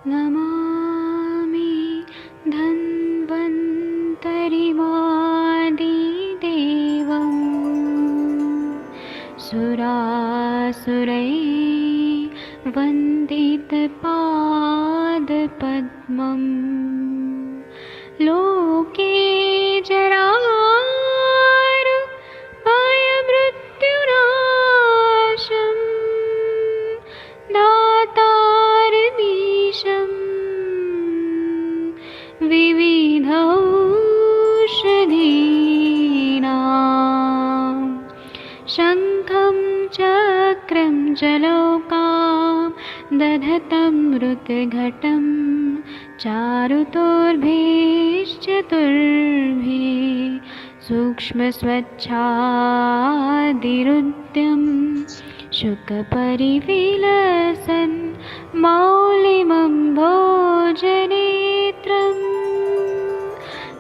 नमामि धन्वन्तरिमादिदेवं सुरासुरैः वन्दितपादपद्मं लोके जरामृत्युनाशं दातारमीशं विविधौषधीनां शङ्खं चक्रं जलौकां दधतं मृतघटं चारुतोर्भिश्चतुर्भिः सूक्ष्मस्वच्छादिरुद्यं शुकपरिविलसन् मौलिमम्भोजनेत्रम्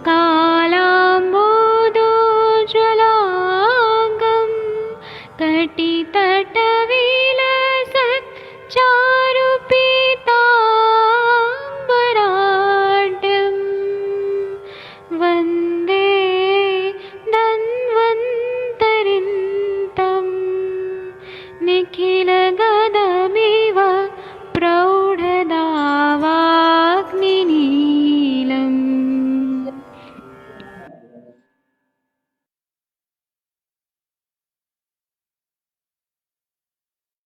कालाम्बोदोज्ज्वलाङ्गं कटितटविलसत् चारुपीताम्बराढ्यं वन्दे धन्वन्तरिन्तं निखिलगदमिव प्रौढदावाग्निनीलम्।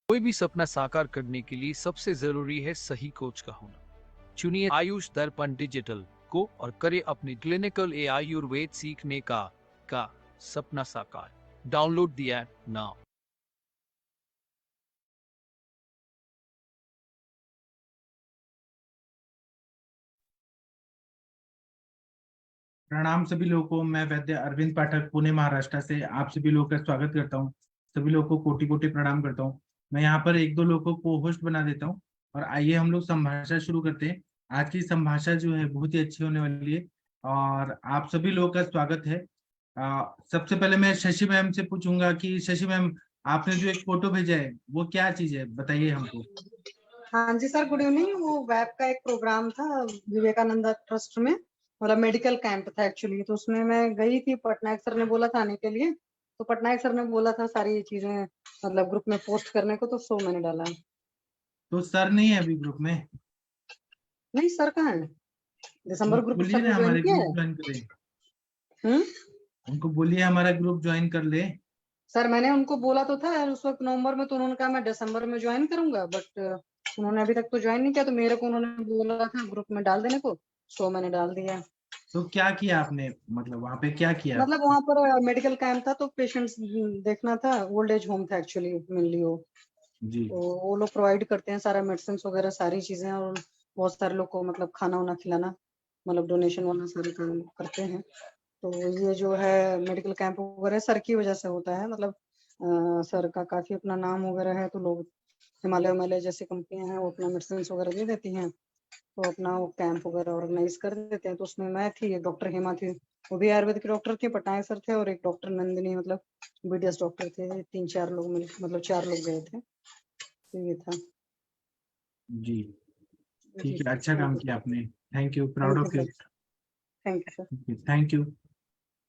कोई भी सपना साकार करने के लिए सबसे जरूरी है सही कोच का होना। चुनिए आयुष दर्पण डिजिटल को और करे अपनी क्लिनिकल आयुर्वेद सीखने का सपना साकार। Download the app now. प्रणाम सभी लोगों को। मैं वैद्य अरविंद पाठक पुणे महाराष्ट्र से आप सभी लोगों का स्वागत करता हूं। सभी लोगों को कोटि कोटि प्रणाम करता हूं। मैं यहाँ पर एक दो लोगों को होस्ट बना देता हूं और आइए हम लोग संभाषा शुरू करते हैं। आज की संभाषा जो है बहुत ही अच्छी होने वाली है और आप सभी लोगों का स्वागत है। सबसे पहले मैं शशि मैम से पूछूंगा कि शशि मैम, आपने जो एक फोटो भेजा है वो क्या चीज है, बताइए हमको। हाँ जी सर, गुड इवनिंग। वो वेब का एक प्रोग्राम था विवेकानंद ट्रस्ट में, मतलब मेडिकल कैंप था एक्चुअली। तो उसमें मैं गई थी, पटनायक सर ने बोला था आने के लिए, तो पटनायक सर ने बोला था सारी चीजें मतलब ग्रुप में पोस्ट करने को, तो सो मैंने डाला। तो सर नहीं है अभी ग्रुप में? नहीं सर कहाँ है? दिसंबर ग्रुप बोलिए सर ना ने ज्वाइन हमारे किया ग्रुप है। ज्वाइन करें। उनको बोलिए हमारा ग्रुप ज्वाइन कर ले। सर मैंने उनको बोला तो था उस वक्त नवंबर में, तो उन्होंने कहा मैं दिसंबर में ज्वाइन करूंगा, बट उन्होंने अभी तक तो ज्वाइन नहीं किया। तो मेरे को उन्होंने बोला था ग्रुप में डाल देने को, सो मैंने डाल दिया। तो क्या किया आपने, मतलब वहां पे क्या किया? मतलब वहां पर मेडिकल कैंप था, तो पेशेंट्स देखना था। ओल्ड एज होम था एक्चुअली मेनली वो। जी। तो वो लोग प्रोवाइड करते हैं सारा मेडिसिन वगैरह सारी चीजें, और बहुत सारे लोग को मतलब खाना वाना खिलाना, मतलब डोनेशन वाला सारे काम करते हैं। तो ये जो है मेडिकल कैंप वगैरह सर की वजह से होता है। मतलब सर का काफी अपना नाम वगैरह है, तो लोग हिमालय जैसी कंपनियां हैं वो अपना मेडिसिन वगैरह दे देती हैं, तो अपना वो कैंप वगैरह ऑर्गेनाइज कर देते हैं। तो उसमें मैं थी, एक डॉक्टर हेमा थी, वो भी आयुर्वेद के डॉक्टर थे, पटनायक सर थे, और एक डॉक्टर नंदिनी, मतलब बीडीएस डॉक्टर थे। 3-4 लोग मिल, मतलब 4 लोग गए थे। तो ये था जी ठीक जी। है, अच्छा काम किया आपने। Thank you, proud thank you of you. Sir, thank you sir. Thank you.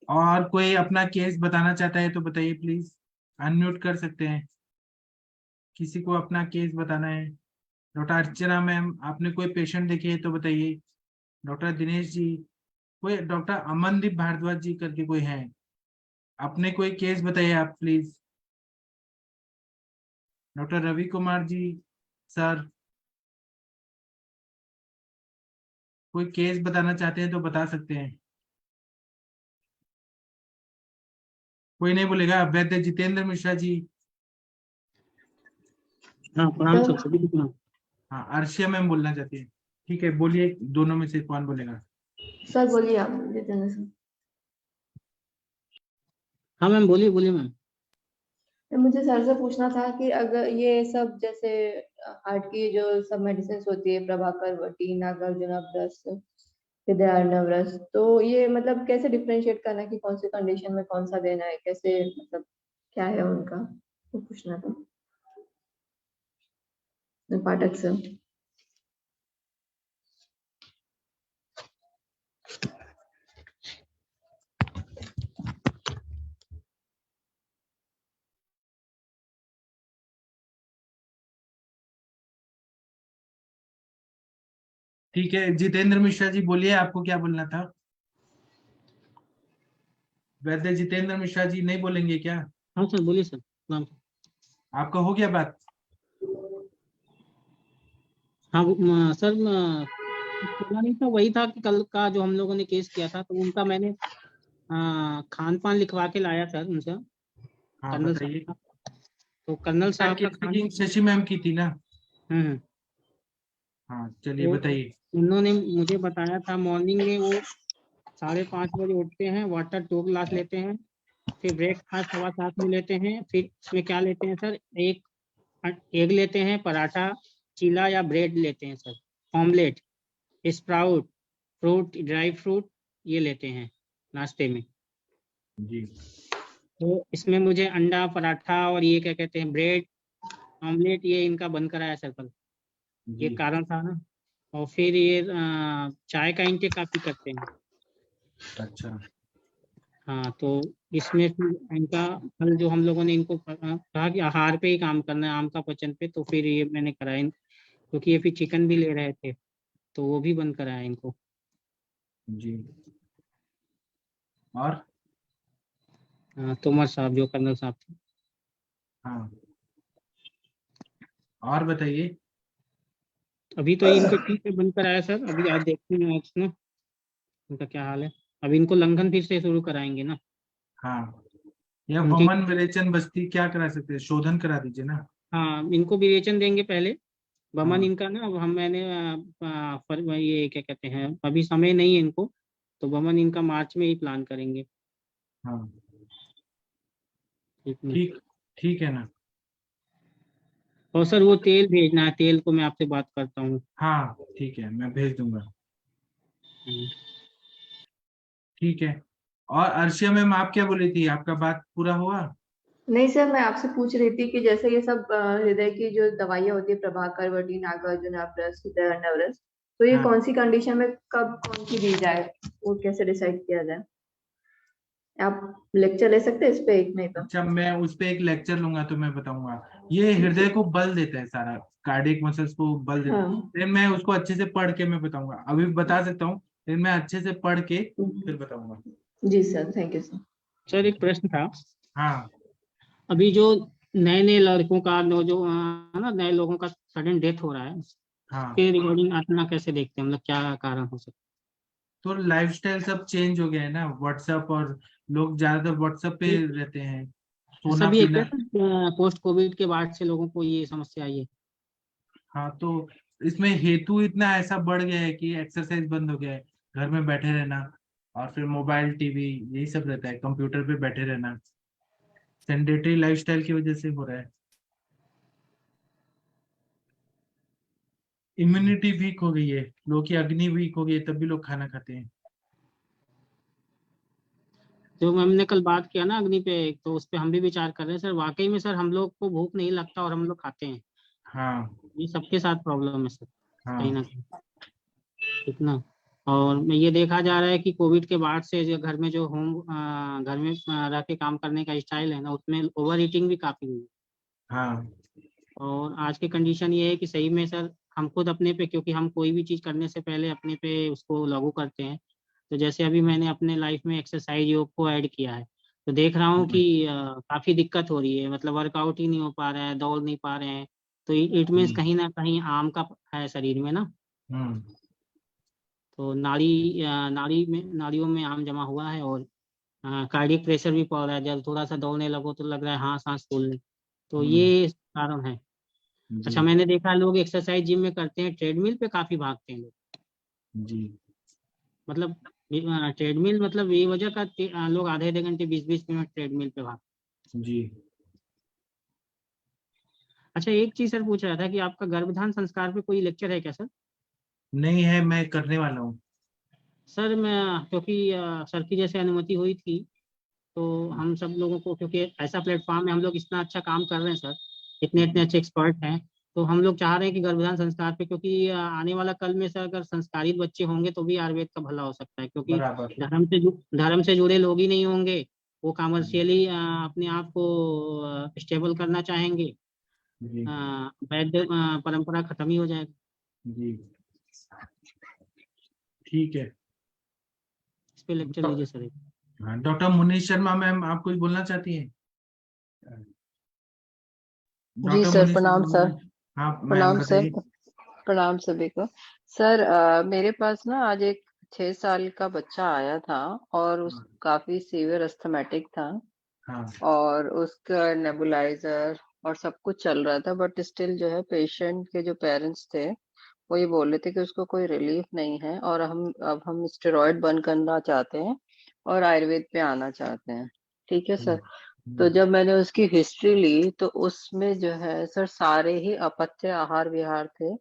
और कोई अपना केस बताना चाहता है तो बताइए प्लीज, अनम्यूट कर सकते हैं। किसी को अपना केस बताना है? डॉक्टर अर्चना मैम, आपने कोई पेशेंट देखे है तो बताइए। डॉक्टर दिनेश जी, कोई डॉक्टर अमनदीप भारद्वाज जी करके कोई है, अपने कोई केस बताइए आप please. Doctor Ravi Kumar ji sir, कोई केस बताना चाहते हैं तो बता सकते हैं। कोई नहीं बोलेगा? वैद्य जितेंद्र मिश्रा जी। हाँ प्रणाम सर, सभी को प्रणाम। हाँ, अर्शिया मैम बोलना चाहती है। ठीक है, बोलिए, दोनों में से कौन बोलेगा? सर बोलिए, आप जितेंद्र सर। हाँ मैम, बोलिए बोलिए मैम। मुझे सर से पूछना था कि अगर ये सब जैसे हार्ट की जो सब मेडिसिन होती है, प्रभाकर वटी, नागार्जुन ब्रश, हृदय ब्रश, तो ये मतलब कैसे डिफरेंशिएट करना है कि कौन सी कंडीशन में कौन सा देना है, कैसे मतलब क्या है उनका, वो पूछना था पाठक से। ठीक है, जितेंद्र मिश्रा जी बोलिए, आपको क्या बोलना था? वैद्य जितेंद्र मिश्रा जी नहीं बोलेंगे क्या? हाँ सर बोलिए सर। प्रणाम। आपका हो गया बात? हाँ सर बोला नहीं था, वही था कि कल का जो हम लोगों ने केस किया था तो उनका मैंने खान पान लिखवा के लाया सर उनसे, हाँ कर्नल साहब बताइए। का। तो कर्नल साहब का खान शशि मैम की थी ना? हम्म हाँ चलिए तो बताइए। उन्होंने मुझे बताया था मॉर्निंग में वो 5:30 बजे उठते हैं, वाटर 2 गिलास लेते हैं, फिर ब्रेकफास्ट 7:15 में लेते हैं, फिर इसमें क्या लेते हैं सर, एक एग लेते हैं, पराठा, चीला या ब्रेड लेते हैं sir, omelette, sprout, fruit, dry fruit, ये लेते हैं नाश्ते में। जी तो इसमें मुझे अंडा, पराठा और ये क्या कहते हैं, ब्रेड, ऑमलेट, ये इनका बंद कराया सर कल, ये जी। कारण था ना। और फिर ये चाय का इनके काफी करते हैं। अच्छा। हाँ तो इसमें फिर इनका कल जो हम लोगों ने इनको कहा कि आहार पे ही काम करना है, आम का पचन पे, तो फिर ये मैंने कराया क्योंकि ये फिर चिकन भी ले रहे थे तो वो भी बंद कराया इनको। जी। और? तोमर साहब जो कर्नल साहब थे। हाँ और बताइए। अभी तो इनको ठीक है बंद कराया सर, अभी आज देखते हैं आज ना इनका क्या हाल है। अभी इनको लंघन फिर से शुरू कराएंगे ना। हाँ, या उनके वमन विरेचन बस्ती क्या करा सकते हैं, शोधन करा दीजिए ना। हाँ इनको विवेचन देंगे पहले, बमन हाँ। इनका ना, अब हम मैंने ये क्या कहते हैं, अभी समय नहीं है इनको, तो बमन इनका मार्च में ही प्लान करेंगे। हाँ ठीक है। ठीक, ठीक है ना। और सर वो तेल भेजना है, तेल को मैं आपसे बात करता हूँ। हाँ ठीक है, मैं भेज दूंगा। हम्म। ठीक है। और अर्शिया मैम, आप क्या बोली थी, आपका बात पूरा हुआ? नहीं सर, मैं आपसे पूछ रही थी कि जैसे ये सब हृदय की जो दवाइयाँ होती है, प्रभाकर वटी, नागार्जुन ब्रश, हृदय नवरस, तो ये हाँ। कौन सी कंडीशन में कब कौन सी दी जाए, वो कैसे डिसाइड किया जाए? आप लेक्चर ले सकते हैं इस पे, एक नहीं तो। अच्छा, मैं उस पे एक लेक्चर लूंगा तो मैं बताऊंगा। ये हृदय को बल देता है, सारा कार्डियक मसल्स को बल देता है। हाँ फिर मैं उसको अच्छे से पढ़ के मैं बताऊंगा, अभी बता सकता हूँ, फिर मैं अच्छे से पढ़ के फिर बताऊंगा। जी sir, thank you sir. Sir एक प्रश्न था, हाँ। अभी जो नए नए लड़कों का जो ना नए लोगों का सडन डेथ हो रहा है, हाँ उसके रिगार्डिंग अपना कैसे देखते हैं, मतलब क्या कारण हो सकता तो लाइफस्टाइल सब चेंज हो गया है ना, व्हाट्सएप, और लोग ज्यादातर व्हाट्सएप पे है? रहते हैं, ऐसा सोना भी है क्या पीना। सर, पोस्ट कोविड के बाद से लोगों को ये समस्या आई है? हाँ तो इसमें हेतु इतना ऐसा बढ़ गया है कि एक्सरसाइज बंद हो गया है, घर में बैठे रहना, और फिर मोबाइल टीवी यही सब रहता है, कंप्यूटर पे बैठे रहना, सेडेंटरी लाइफस्टाइल की वजह से हो रहा है। इम्यूनिटी वीक हो गई है, लोगों की अग्नि वीक हो गई है, तब भी लोग खाना खाते हैं। जो हमने कल बात किया ना अग्नि पे, तो उस पे हम भी विचार कर रहे हैं सर, वाकई में सर हम लोग को भूख नहीं लगता और हम लोग खाते हैं, हाँ। ये सबके साथ प्रॉब्लम है सर, कहीं हाँ। ना कहीं। ठीक ना। और मैं ये देखा जा रहा है कि कोविड के बाद से जो घर में जो घर में रह के काम करने का स्टाइल है ना, उसमें ओवर ईटिंग भी काफी हुई है। हाँ। और आज की कंडीशन ये है कि सही में सर हम खुद अपने पे, क्योंकि हम कोई भी चीज करने से पहले अपने पे उसको लागू करते हैं। तो जैसे अभी मैंने अपने लाइफ में एक्सरसाइज, योग को ऐड किया है, तो देख रहा हूँ कि काफी दिक्कत हो रही है, मतलब वर्कआउट ही नहीं हो पा रहा है, दौड़ नहीं पा रहे हैं। तो इट मीन्स हम्म। कहीं ना कहीं आम का है शरीर में ना। हम्म। तो नाड़ियों में आम जमा हुआ है, और कार्डियक प्रेशर भी पड़ रहा है, जब थोड़ा सा दौड़ने लगो तो लग रहा है हाँ सांस फूल ले। तो हम्म। ये कारण है। जी। अच्छा, मैंने देखा लोग एक्सरसाइज जिम में करते हैं, ट्रेडमिल पे काफी भागते हैं लोग, जी। मतलब ट्रेडमिल, मतलब ये वजह का लोग आधे आधे घंटे 20-20 मिनट ट्रेडमिल पे भागते जी। अच्छा, एक चीज सर पूछ रहा था कि आपका गर्भधान संस्कार पे कोई लेक्चर है क्या सर? नहीं है, मैं करने वाला हूँ। सर मैं, क्योंकि सर की जैसे अनुमति हुई थी, तो हम सब लोगों को, क्योंकि ऐसा प्लेटफॉर्म है, हम लोग इतना अच्छा काम कर रहे हैं सर, इतने इतने अच्छे एक्सपर्ट हैं, तो हम लोग चाह रहे हैं कि गर्भधान संस्कार पे, क्योंकि आने वाला कल में सर अगर संस्कारित बच्चे होंगे तो भी आयुर्वेद का भला हो सकता है, क्योंकि बराबर। धर्म से जुड़े लोग ही नहीं होंगे, वो कॉमर्शियली अपने आप को स्टेबल करना चाहेंगे, जी वैद्य परंपरा खत्म ही हो जाएगी। जी ठीक है। इस पे लेक्चर लीजिए सर। हाँ, डॉक्टर मुनीष शर्मा मैम, आप कुछ बोलना चाहती हैं? जी डॉक्टर सर, मुनीष प्रणाम शर्मा सर। मैम। हाँ मैम प्रणाम सर। बताइए। प्रणाम सभी को। सर मेरे पास ना आज एक 6 साल का बच्चा आया था और उस हाँ काफी सीवियर अस्थमेटिक था हाँ और उसका नेबुलाइजर और सब कुछ चल रहा था, बट स्टिल जो है पेशेंट के जो पेरेंट्स थे वो ये बोल रहे थे कि उसको कोई रिलीफ नहीं है और हम स्टेरॉइड बंद करना चाहते हैं और आयुर्वेद पे आना चाहते हैं। ठीक है सर। तो जब मैंने उसकी हिस्ट्री ली तो उसमें जो है सर सारे ही अपथ्य आहार विहार थे।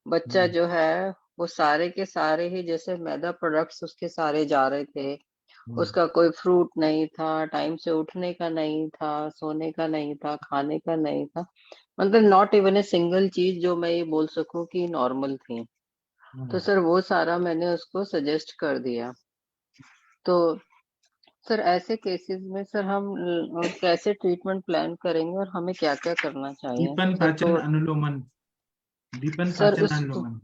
बच्चा जो है वो सारे के सारे ही जैसे मैदा प्रोडक्ट्स उसके सारे जा रहे थे। उसका कोई फ्रूट नहीं था, टाइम से उठने का नहीं था, सोने का नहीं था, खाने का नहीं था, मतलब नॉट इवन ए सिंगल चीज जो मैं ये बोल सकूं कि नॉर्मल थी। तो सर वो सारा मैंने उसको सजेस्ट कर दिया। तो सर ऐसे केसेस में सर हम कैसे ट्रीटमेंट प्लान करेंगे और हमें क्या क्या करना चाहिए दीपन सर? पाचन तो अनुलोमन। दीपन सर पाचन उस अनुलोमन।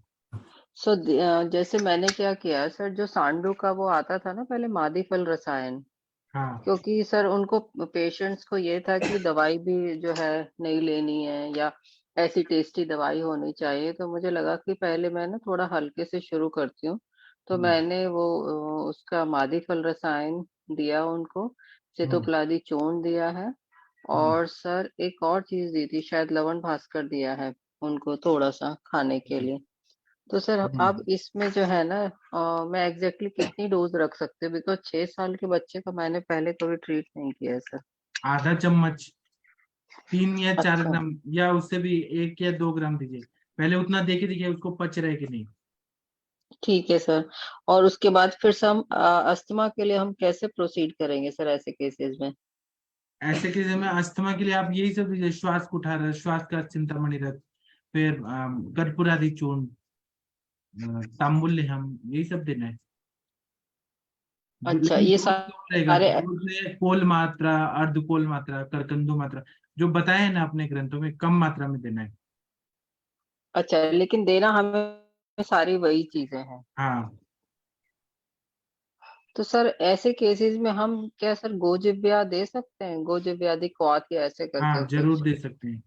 जैसे मैंने क्या किया सर, जो सांडू का वो आता था ना पहले, मादी फल रसायन, हाँ क्योंकि सर उनको पेशेंट्स को ये था कि दवाई भी जो है नहीं लेनी है या ऐसी टेस्टी दवाई होनी चाहिए, तो मुझे लगा कि पहले मैं ना थोड़ा हल्के से शुरू करती हूँ। तो मैंने वो उसका मादी फल रसायन दिया उनको, सितोप्लादी चूर्ण दिया है और सर एक और चीज दी थी, शायद लवण भास्कर दिया है उनको थोड़ा सा खाने के लिए। तो सर अब इसमें जो है ना मैं एग्जैक्टली कितनी डोज रख सकते हैं, बिकॉज 6 साल के बच्चे का मैंने पहले कभी ट्रीट नहीं किया है सर। आधा चम्मच, 3 या 4 अच्छा। ग्राम, या उससे भी 1 या 2 ग्राम दीजिए। पहले उतना देखे देखिए उसको पच रहा है कि नहीं। ठीक है सर। और उसके बाद फिर से हम अस्थमा के लिए हम कैसे प्रोसीड करेंगे सर ऐसे केसेस में? ऐसे केस में अस्थमा के लिए आप यही सब दीजिए, श्वास कुठार, श्वास का चिंतामणि रथ, फिर कर्पूरादि चूर्ण, तांबुल्य, हम यही सब देना है। अच्छा, लेकिन ये डोज कम रहेगा, सारे। डोज में कोल मात्रा, अर्धकोल मात्रा, करकंदू मात्रा, जो बताया है ना अपने ग्रंथों में, कम मात्रा में देना है। अच्छा, लेकिन देना हमें सारी वही चीजें हैं। हाँ तो सर ऐसे केसेस में हम क्या सर गोजिब्या दे सकते हैं, गोजिब्यादि क्वाथ या ऐसे करके हाँ जरूर कुछ? दे सकते हैं।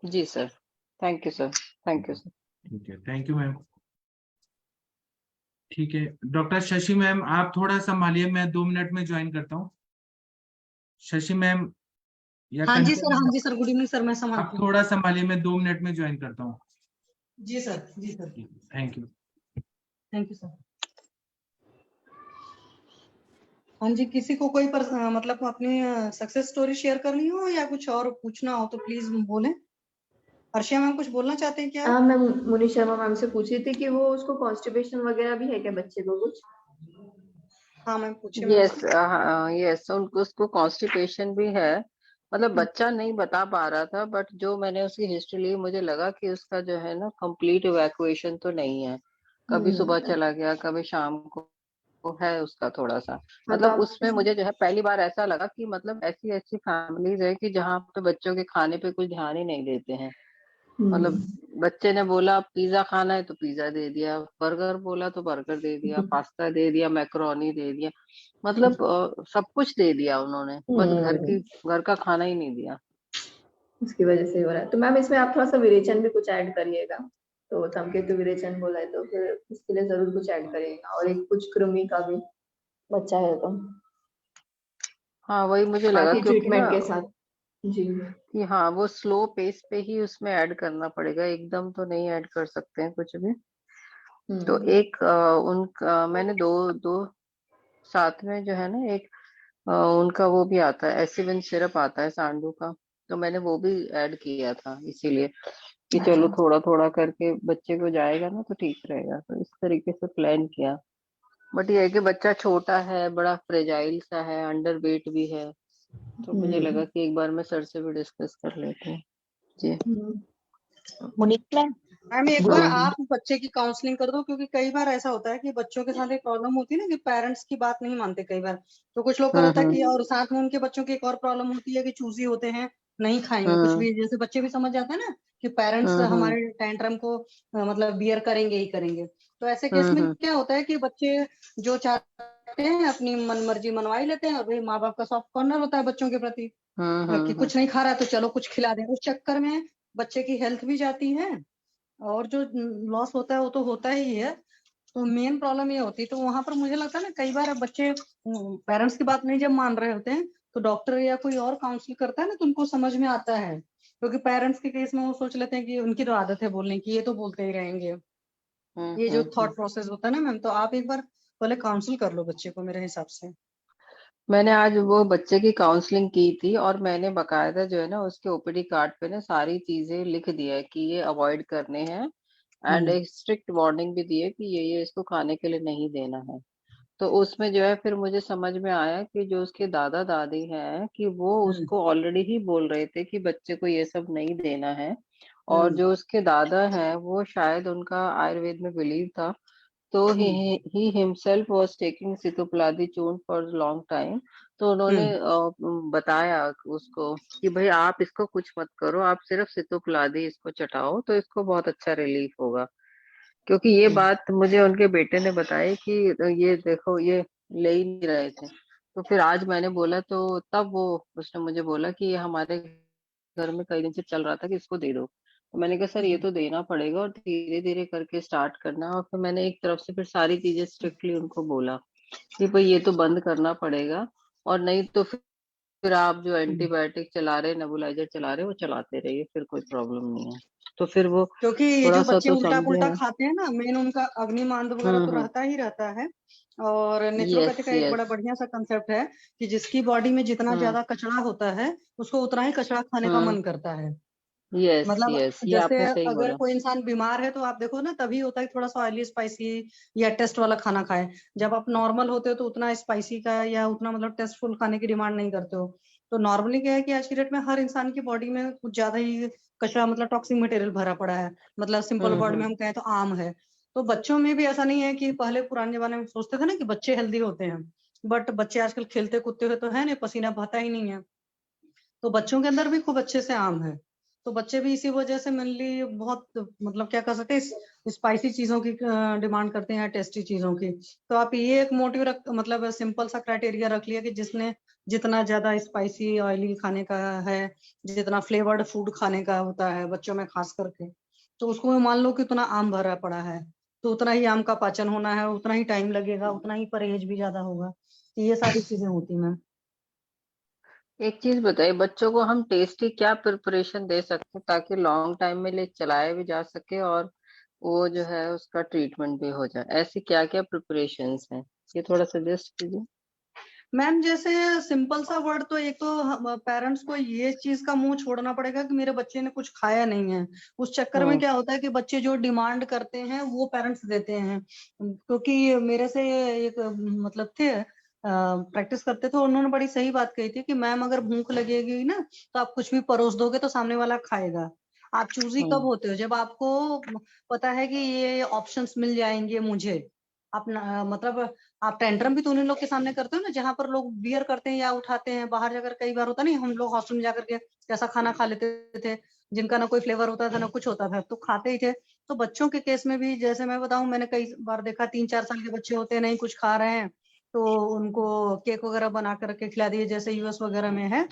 जी sir. Thank you sir. Thank you sir. ठीक है, थैंक यू मैम। ठीक है, डॉक्टर शशि मैम आप थोड़ा संभालिए, मैं 2 मिनट में ज्वाइन करता हूँ। शशि मैम या हाँ जी कंचन सर, हाँ मैम, जी सर, गुड इवनिंग सर, मैं आप संभालती हूँ। थोड़ा संभालिए, मैं 2 मिनट में ज्वाइन करता हूँ। जी सर, जी sir, thank you. Thank you sir. हाँ जी, किसी को कोई मतलब अपनी सक्सेस स्टोरी शेयर करनी हो या कुछ और पूछना हो तो प्लीज बोलें। अर्शिया मैम कुछ बोलना चाहते हैं क्या? हाँ, मैं मुनीष शर्मा मैम से पूछ रही थी कि वो उसको कॉन्स्टिपेशन वगैरह भी है क्या बच्चे को कुछ? हाँ मैम, पूछिए मैम यस। से। यस, उनको उसको कॉन्स्टिपेशन भी है। मतलब बच्चा नहीं बता पा रहा था, बट जो मैंने उसकी हिस्ट्री ली मुझे लगा कि उसका जो है ना कंप्लीट इवैक्यूएशन तो नहीं है। कभी सुबह चला गया, कभी शाम को है उसका थोड़ा सा। हाँ, तो मतलब आप उसमें मुझे जो है पहली बार ऐसा लगा कि मतलब ऐसी ऐसी फैमिलीज है कि जहाँ पे बच्चों के खाने पे कुछ ध्यान ही नहीं देते हैं। मतलब बच्चे ने बोला पिज्जा खाना है तो पिज्जा दे दिया, बर्गर बोला तो बर्गर दे दिया, पास्ता दे दिया, मैक्रोनी दे दिया, मतलब सब कुछ दे दिया उन्होंने, बस घर का खाना ही नहीं दिया। उसकी वजह से हो रहा है। तो मैम इसमें आप थोड़ा सा विरेचन भी कुछ ऐड करिएगा। तो धमकेतु विरेचन बोला है तो फिर इसके लिए जरूर कुछ ऐड करिएगा, और एक कुछ कृमि का भी बच्चा है तो हाँ वही मुझे लगा बाकी क्योंकि ना ट्रीटमेंट के साथ। जी। कि हाँ वो स्लो पेस पे ही उसमें ऐड करना पड़ेगा, एकदम तो नहीं ऐड कर सकते हैं कुछ भी। तो एक मैंने दो दो साथ में जो है ना, एक उनका वो भी आता है, एसिविन सिरप आता है सांडू का, तो मैंने वो भी ऐड किया था इसीलिए कि चलो अच्छा थोड़ा थोड़ा करके बच्चे को जाएगा ना तो ठीक रहेगा, तो इस तरीके से प्लान किया। बट ये है कि बच्चा छोटा है, बड़ा फ्रेजाइल सा है, अंडर वेट भी है, तो मुझे हम्म लगा कि एक बार मैं सर से भी डिस्कस कर लेते हैं। जी। हम्म। मुनीत मैम, मैम एक गुड बार हाँ आप बच्चे की काउंसलिंग कर दो, क्योंकि कई बार ऐसा होता है कि बच्चों के साथ एक प्रॉब्लम होती है ना कि पेरेंट्स की बात नहीं मानते कई बार। तो कुछ लोग का रहता है कि, और साथ में उनके बच्चों की एक और प्रॉब्लम होती है कि चूजी होते हैं, नहीं खाएंगे कुछ हम्म भी, जैसे बच्चे भी समझ जाते हैं ना कि पेरेंट्स हम्म हमारे टेंट्रम को मतलब बियर करेंगे ही करेंगे। तो ऐसे केस में हम्म क्या होता है कि बच्चे जो चाहते हैं अपनी मन मर्जी मनवा ही लेते हैं, और भाई माँ बाप का सॉफ्ट कॉर्नर होता है बच्चों के प्रति कि हम्म कुछ नहीं खा रहा तो चलो कुछ खिला दें। उस चक्कर में बच्चे की हेल्थ भी जाती है, और जो लॉस होता है वो तो होता ही है। तो मेन प्रॉब्लम ये होती है, तो वहां पर मुझे लगता है ना कई बार बच्चे पेरेंट्स की बात नहीं जब मान रहे होते हैं, तो डॉक्टर या कोई और काउंसलिंग करता है ना तो उनको समझ में आता है, क्योंकि पेरेंट्स के केस में वो सोच लेते हैं कि उनकी तो आदत है बोलने की, ये तो बोलते ही रहेंगे। ये जो हम्म। थॉट प्रोसेस होता है ना मैम, तो आप एक बार पहले काउंसिल कर लो बच्चे को मेरे हिसाब से। मैंने आज वो बच्चे की काउंसलिंग की थी, और मैंने बकायदा जो है ना उसके ओपीडी कार्ड पे ना सारी चीजें लिख दिया है कि ये अवॉइड करने हैं, एंड हम्म एक स्ट्रिक्ट वार्निंग भी दी है कि ये इसको खाने के लिए नहीं देना है। तो उसमें जो है फिर मुझे समझ में आया कि जो उसके दादा दादी हैं कि वो हम्म उसको ऑलरेडी ही बोल रहे थे कि बच्चे को ये सब नहीं देना है। और हम्म जो उसके दादा हैं वो शायद उनका आयुर्वेद में बिलीव था, तो हम्म he himself was taking Sitopaladi चूर्ण for a long time। तो उन्होंने हम्म बताया उसको कि भाई आप इसको कुछ मत करो, आप सिर्फ सितोपलादी इसको चटाओ तो इसको बहुत अच्छा रिलीफ होगा। क्योंकि ये हम्म बात मुझे उनके बेटे ने बताई कि ये देखो ये ले ही नहीं रहे थे। तो फिर आज मैंने बोला तो तब वो उसने मुझे बोला कि ये हमारे घर में कई दिन से चल रहा था कि इसको दे दो। तो मैंने कहा सर ये हम्म तो देना पड़ेगा, और धीरे धीरे करके स्टार्ट करना। और फिर मैंने एक तरफ से फिर सारी चीजें स्ट्रिक्टली उनको बोला कि भाई ये तो बंद करना पड़ेगा, और नहीं तो फिर आप जो हम्म। एंटीबायोटिक चला रहे, नेबुलाइजर चला रहे, वो चलाते रहिए, फिर कोई प्रॉब्लम नहीं है। तो फिर वो क्योंकि ये थोड़ा जो सा बच्चे तो उल्टा समझे पुल्टा हैं। खाते हैं ना, मेन उनका अग्निमांद वगैरह तो हम्म। रहता ही रहता है। और यस नेचुरोपैथी का एक बड़ा यस। बढ़िया सा कंसेप्ट है कि जिसकी बॉडी में जितना हम्म ज्यादा कचरा होता है उसको उतना ही कचरा खाने का हम्म। मन करता है। यस मतलब यस, ये जैसे आपने सही अगर बोला। कोई इंसान बीमार है तो आप देखो ना, तभी होता है कि थोड़ा सा ऑयली स्पाइसी या टेस्ट वाला खाना खाए। जब आप नॉर्मल होते हो तो उतना स्पाइसी का या उतना मतलब टेस्टफुल खाने की डिमांड नहीं करते हो। तो नॉर्मली क्या है कि आज की डेट में हर इंसान की बॉडी में कुछ ज्यादा ही कचरा मतलब टॉक्सिक मटेरियल भरा पड़ा है। मतलब सिंपल वर्ड में हम्म। हम कहें तो आम है। तो बच्चों में भी ऐसा नहीं है कि पहले पुराने जमाने में सोचते थे ना कि बच्चे हेल्दी होते हैं, बट बच्चे आजकल खेलते कूदते हुए तो है नहीं, पसीना बहता ही नहीं है। तो बच्चों के अंदर भी खूब अच्छे से आम है। तो बच्चे भी इसी वजह से मेनली बहुत मतलब क्या कर सकते हैं, स्पाइसी चीजों की डिमांड करते हैं, टेस्टी चीजों की। तो आप ये एक मोटिव रख मतलब सिंपल सा क्राइटेरिया रख लिया कि जिसने जितना ज्यादा स्पाइसी ऑयली खाने का है, जितना फ्लेवर्ड फूड खाने का होता है बच्चों में खास करके, तो उसको मान लो कि उतना आम भरा पड़ा है, तो उतना ही आम का पाचन होना है, उतना ही टाइम लगेगा, उतना ही परहेज भी ज्यादा होगा। तो ये सारी चीजें होती हैं। एक चीज बताइए, बच्चों को हम टेस्टी क्या प्रिपरेशन दे सकते हैं ताकि लॉन्ग टाइम में ले चलाया भी जा सके, और वो जो है उसका ट्रीटमेंट भी हो जाए, ऐसी क्या क्या प्रिपरेशंस हैं, ये थोड़ा सजेस्ट कीजिए। मैम जैसे सिंपल सा वर्ड तो एक तो पेरेंट्स को ये चीज का मुंह छोड़ना पड़ेगा कि मेरे बच्चे ने कुछ खाया नहीं है। उस चक्कर में हम्म क्या होता है कि बच्चे जो डिमांड करते हैं वो पेरेंट्स देते हैं। क्योंकि मेरे से एक मतलब थे प्रैक्टिस करते थे, उन्होंने बड़ी सही बात कही थी कि मैम अगर भूख लगेगी ना तो आप कुछ भी परोस दोगे तो सामने वाला खाएगा। आप चूजी कब हम्म होते हो, जब आपको पता है कि ये ऑप्शंस मिल जाएंगे मुझे। आप मतलब आप टेंट्रम भी तो उन्हीं लोग के सामने करते हो ना जहां पर लोग बियर करते हैं या उठाते हैं। बाहर जाकर कई बार होता नहीं, हम लोग हॉस्टल में जाकर के कैसा खाना खा लेते थे, जिनका ना कोई फ्लेवर होता था ना कुछ होता था, तो खाते ही थे। तो बच्चों के केस में भी जैसे मैं बताऊं, मैंने कई बार देखा 3-4 साल के बच्चे होते हैं नहीं कुछ खा रहे हैं, तो उनको केक वगैरह बना करके खिला दिए, जैसे यूएस वगैरह में है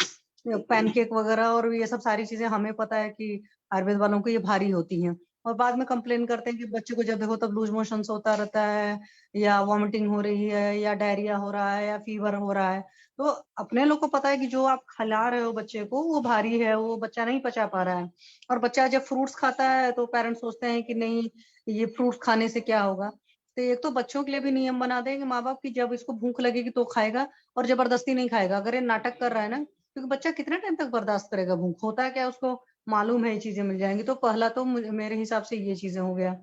पैनकेक वगैरह। और ये सब सारी चीजें हमें पता है कि आयुर्वेद वालों को ये भारी होती हैं। और बाद में कंप्लेन करते हैं कि बच्चे को जब देखो तब लूज मोशंस होता रहता है, या वॉमिटिंग हो रही है, या डायरिया हो रहा है, या फीवर हो रहा है। तो अपने लोग को पता है कि जो आप खिला रहे हो बच्चे को वो भारी है, वो बच्चा नहीं पचा पा रहा है। और बच्चा जब फ्रूट्स खाता है तो पेरेंट्स सोचते हैं कि नहीं ये फ्रूट्स खाने से क्या होगा। तो एक तो बच्चों के लिए भी नियम बना दें कि माँ बाप की जब इसको भूख लगेगी तो खाएगा और जबरदस्ती नहीं खाएगा। अगर ये नाटक कर रहा है ना, क्योंकि बच्चा कितना टाइम तक बर्दाश्त करेगा भूख, होता है क्या उसको मालूम है ये चीजें मिल जाएंगी। तो पहला तो मेरे हिसाब से ये चीजें हो गया।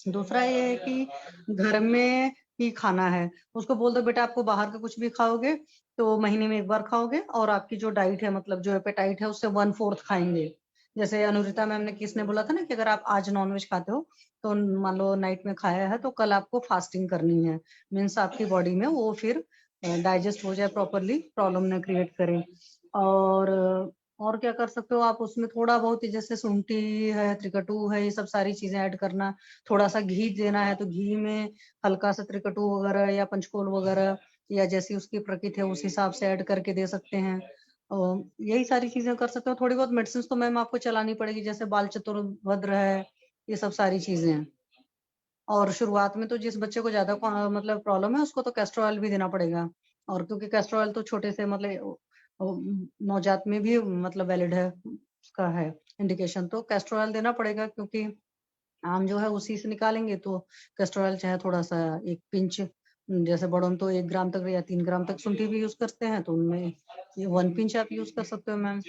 दूसरा ये है कि घर में ही खाना है, उसको बोल दो बेटा आपको बाहर का कुछ भी खाओगे तो महीने में एक बार खाओगे, और आपकी जो डाइट है मतलब जो एपेटाइट है उससे 1/4 खाएंगे। जैसे अनुरिता मैम ने किसने बोला था ना कि अगर आप आज नॉनवेज खाते हो तो मान लो नाइट में खाया है तो कल आपको फास्टिंग करनी है, मीन्स आपकी बॉडी में वो फिर डाइजेस्ट हो जाए प्रॉपरली, प्रॉब्लम ना क्रिएट करे। और क्या कर सकते हो आप उसमें थोड़ा बहुत ही, जैसे शुंठी है, त्रिकटू है, ये सब सारी चीजें ऐड करना। थोड़ा सा घी देना है तो घी में हल्का सा त्रिकटू वगैरह या पंचकोल वगैरह या जैसी उसकी प्रकृति है उस हिसाब से ऐड करके दे सकते हैं। और यही सारी चीजें कर सकते हो। थोड़ी बहुत मेडिसिन तो मैम आपको चलानी पड़ेगी, जैसे बाल चतुर्भद्र है, ये सब सारी चीजें हैं। और शुरुआत में तो जिस बच्चे को ज्यादा मतलब प्रॉब्लम है उसको तो कैस्टर ऑयल भी देना पड़ेगा, और क्योंकि कैस्टर ऑयल तो छोटे से मतलब नवजात में भी मतलब वैलिड है, उसका है इंडिकेशन, तो कैस्टर ऑयल देना पड़ेगा क्योंकि आम जो है उसी से निकालेंगे। तो कैस्टर ऑयल चाहे थोड़ा सा एक पिंच, जैसे बड़ों में तो 1 ग्राम तक या 3 ग्राम तक शुंठी भी यूज करते हैं, तो उनमें ये 1 पिंच आप यूज कर सकते हो मैम।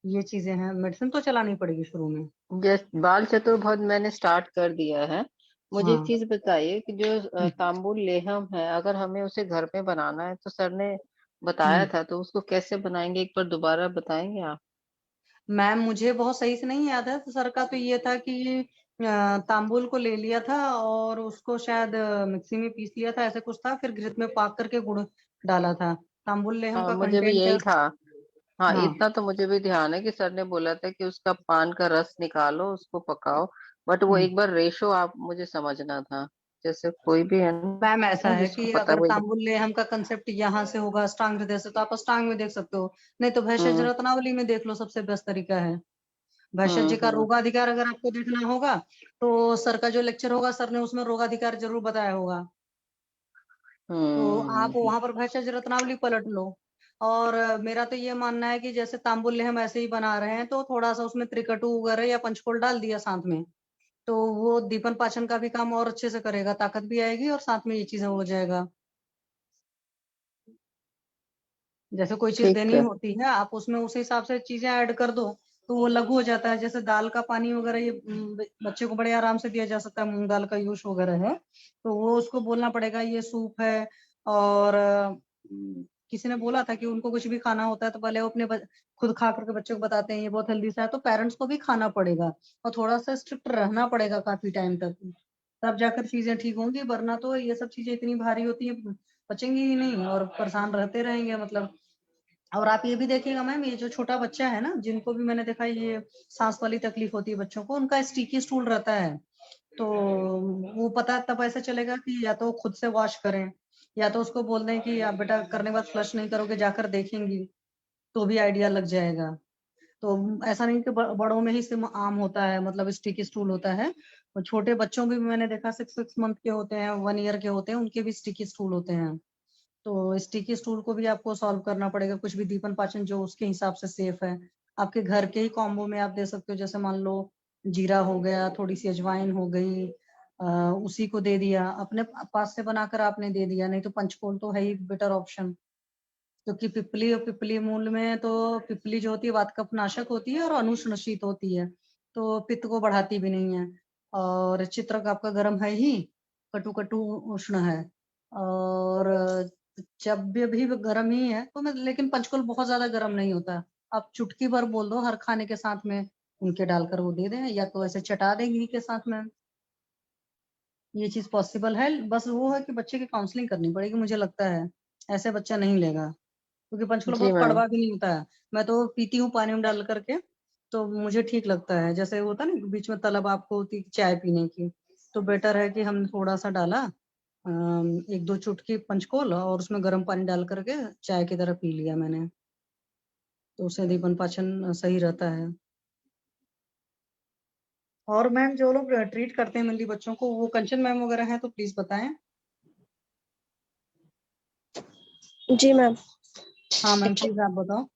ये चीजें हैं, मेडिसिन तो चलानी पड़ेगी शुरू में। जैसे बाल चतुर्भुज मैंने स्टार्ट कर दिया है। मुझे एक हाँ चीज बताइए कि जो तांबुल लेहम है, अगर हमें उसे घर में बनाना है तो सर ने बताया हम्म। था, तो उसको कैसे बनाएंगे एक बार दोबारा बताएंगे आप? मैम मुझे बहुत सही से नहीं याद है, तो सर का तो ये था कि तांबुल को ले लिया था और उसको शायद मिक्सी में पीस लिया था, ऐसे कुछ था, फिर घृत में पाक करके गुड़ डाला था। तांबुल लेहम हाँ, का मुझे भी कंटेंट है। यही था। हाँ, हाँ इतना तो मुझे भी ध्यान है कि सर ने बोला था कि उसका पान का रस निकालो, उसको पकाओ। बट वो हम्म। एक बार रेशो आप मुझे समझना था। जैसे कोई भी है मैम ऐसा ना है जिसको कि पता है अगर वही। तांबुल लेहम का कंसेप्ट यहाँ से होगा अष्टांग हृदय से, तो आप अष्टांग में देख सकते हो, नहीं तो भैषज हम्म रत्नावली में देख लो, सबसे बेस्ट तरीका है। भैषज जी का हम्म। रोगाधिकार अगर आपको देखना होगा तो सर का जो लेक्चर होगा सर ने उसमें रोगाधिकार जरूर बताया होगा, तो आप हम्म। वहां पर भैषज रत्नावली पलट लो। और मेरा तो ये मानना है कि जैसे तांबुल हम ऐसे ही बना रहे हैं तो थोड़ा सा उसमें त्रिकटु वगैरह या पंचकोल डाल दिया साथ में, तो वो दीपन पाचन का भी काम और अच्छे से करेगा, ताकत भी आएगी और साथ में ये चीजें हो जाएगा। जैसे कोई चीज ठीक देनी है। होती है आप उसमें उस हिसाब से चीजें ऐड कर दो तो वो लघु हो जाता है। जैसे दाल का पानी वगैरह ये बच्चे को बड़े आराम से दिया जा सकता है, मूंग दाल का यूज वगैरह है तो वो उसको बोलना पड़ेगा ये सूप है। और किसी ने बोला था कि उनको कुछ भी खाना होता है तो पहले वो अपने खुद खा करके बच्चे को बताते हैं ये बहुत हेल्दी सा है, तो पेरेंट्स को भी खाना पड़ेगा और थोड़ा सा स्ट्रिक्ट रहना पड़ेगा काफी टाइम तक, तब जाकर चीजें ठीक होंगी, वरना तो ये सब चीजें इतनी भारी होती है बचेंगी ही नहीं और परेशान रहते रहेंगे मतलब। और आप ये भी देखिएगा मैम, ये जो छोटा बच्चा है ना, जिनको भी मैंने देखा ये सांस वाली तकलीफ होती है बच्चों को, उनका स्टिकी स्टूल रहता है, तो वो पता तब ऐसे चलेगा कि या तो खुद से वॉश करें या तो उसको बोल दें कि आप बेटा करने के बाद फ्लश नहीं करोगे जाकर देखेंगी, तो भी आइडिया लग जाएगा। तो ऐसा नहीं कि बड़ों में ही सिर्फ आम होता है मतलब स्टिकी स्टूल होता है, और छोटे बच्चों भी मैंने देखा 6 मंथ के होते हैं, 1 ईयर के होते हैं, उनके भी स्टिकी स्टूल होते हैं। तो स्टिकी स्टूल को भी आपको सॉल्व करना पड़ेगा, कुछ भी दीपन पाचन जो उसके हिसाब से सेफ है। आपके घर के ही कॉम्बो में आप दे सकते हो, जैसे मान लो जीरा हो गया, थोड़ी सी अजवाइन हो गई, उसी को दे दिया, अपने पास से बनाकर आपने दे दिया, नहीं तो पंचकोल तो है ही बेटर ऑप्शन। क्योंकि पिपली और पिपली मूल में तो पिपली जो होती है वात कफ नाशक होती है और अनुशनशित होती है, तो पित्त को बढ़ाती भी नहीं है। और चित्रक आपका गर्म है ही, कटु कटु उष्ण है, और जब भी गर्म ही है तो मैं, लेकिन पंचकुल बहुत ज्यादा गर्म नहीं होता। आप चुटकी भर बोल दो हर खाने के साथ में उनके डालकर वो दे दें, या तो ऐसे चटा दें घी के साथ में, ये चीज पॉसिबल है। बस वो है कि बच्चे की काउंसलिंग करनी पड़ेगी, मुझे लगता है ऐसे बच्चा नहीं लेगा, क्योंकि पंचकुला जी बहुत मैम। कड़वा भी नहीं होता है। मैं तो पीती हूँ पानी में डाल करके, तो मुझे ठीक लगता है। जैसे होता है ना बीच में तलब आपको होती है चाय पीने की, तो बेटर है कि हमने थोड़ा सा डाला 1-2 चुटकी पंचकोल और उसमें गर्म पानी डाल करके चाय की तरह पी लिया मैंने, तो उससे दीपन पाचन सही रहता है। और मैम जो लोग ट्रीट करते हैं मेनली बच्चों को, वो कंचन मैम वगैरह हैं तो प्लीज बताएं। जी मैम। हाँ मैम प्लीज आप बताओ।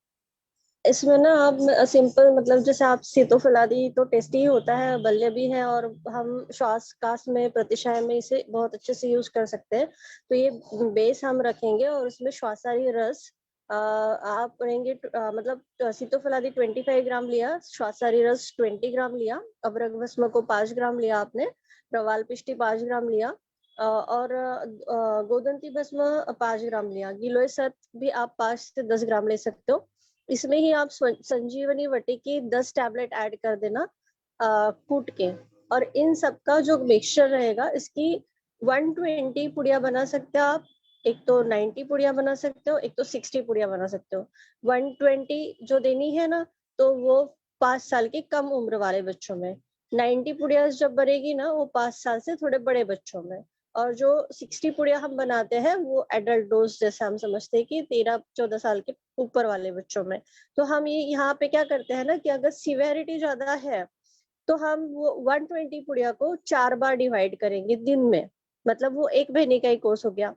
इसमें ना आप सिंपल मतलब जैसे आप सीतोफलादी तो टेस्टी ही होता है, बल्य भी है, और हम श्वास कास में प्रतिशय में इसे बहुत अच्छे से यूज कर सकते हैं। तो ये बेस हम रखेंगे और उसमें श्वासारी रस आप लेंगे मतलब सीतोफलादी 25 ग्राम लिया, श्वासारी रस 20 ग्राम लिया, अबरक भस्म को 5 ग्राम लिया आपने, प्रवाल पिष्टी 5 ग्राम लिया, और गोदंती भस्म 5 ग्राम लिया, गिलोय सत भी आप 5 से 10 ग्राम ले सकते हो। इसमें ही आप संजीवनी वटी की 10 टैबलेट ऐड कर देना कूट के, और इन सब का जो मिक्सचर रहेगा इसकी 120 पुड़िया बना सकते हो आप। एक तो 90 पुड़िया बना सकते हो, एक तो 60 पुड़िया बना सकते हो। 120 जो देनी है ना, तो वो 5 साल के कम उम्र वाले बच्चों में, 90 पुड़िया जब बनेगी ना वो 5 साल से थोड़े बड़े बच्चों में, और जो 60 पुड़िया हम बनाते हैं वो एडल्ट डोज जैसे हम समझते हैं कि 13-14 साल के ऊपर वाले बच्चों में। तो हम ये यहाँ पे क्या करते हैं ना कि अगर सिवेरिटी ज्यादा है तो हम वो 120 पुड़िया को 4 बार डिवाइड करेंगे दिन में, मतलब वो 1 महीने का ही कोर्स हो गया।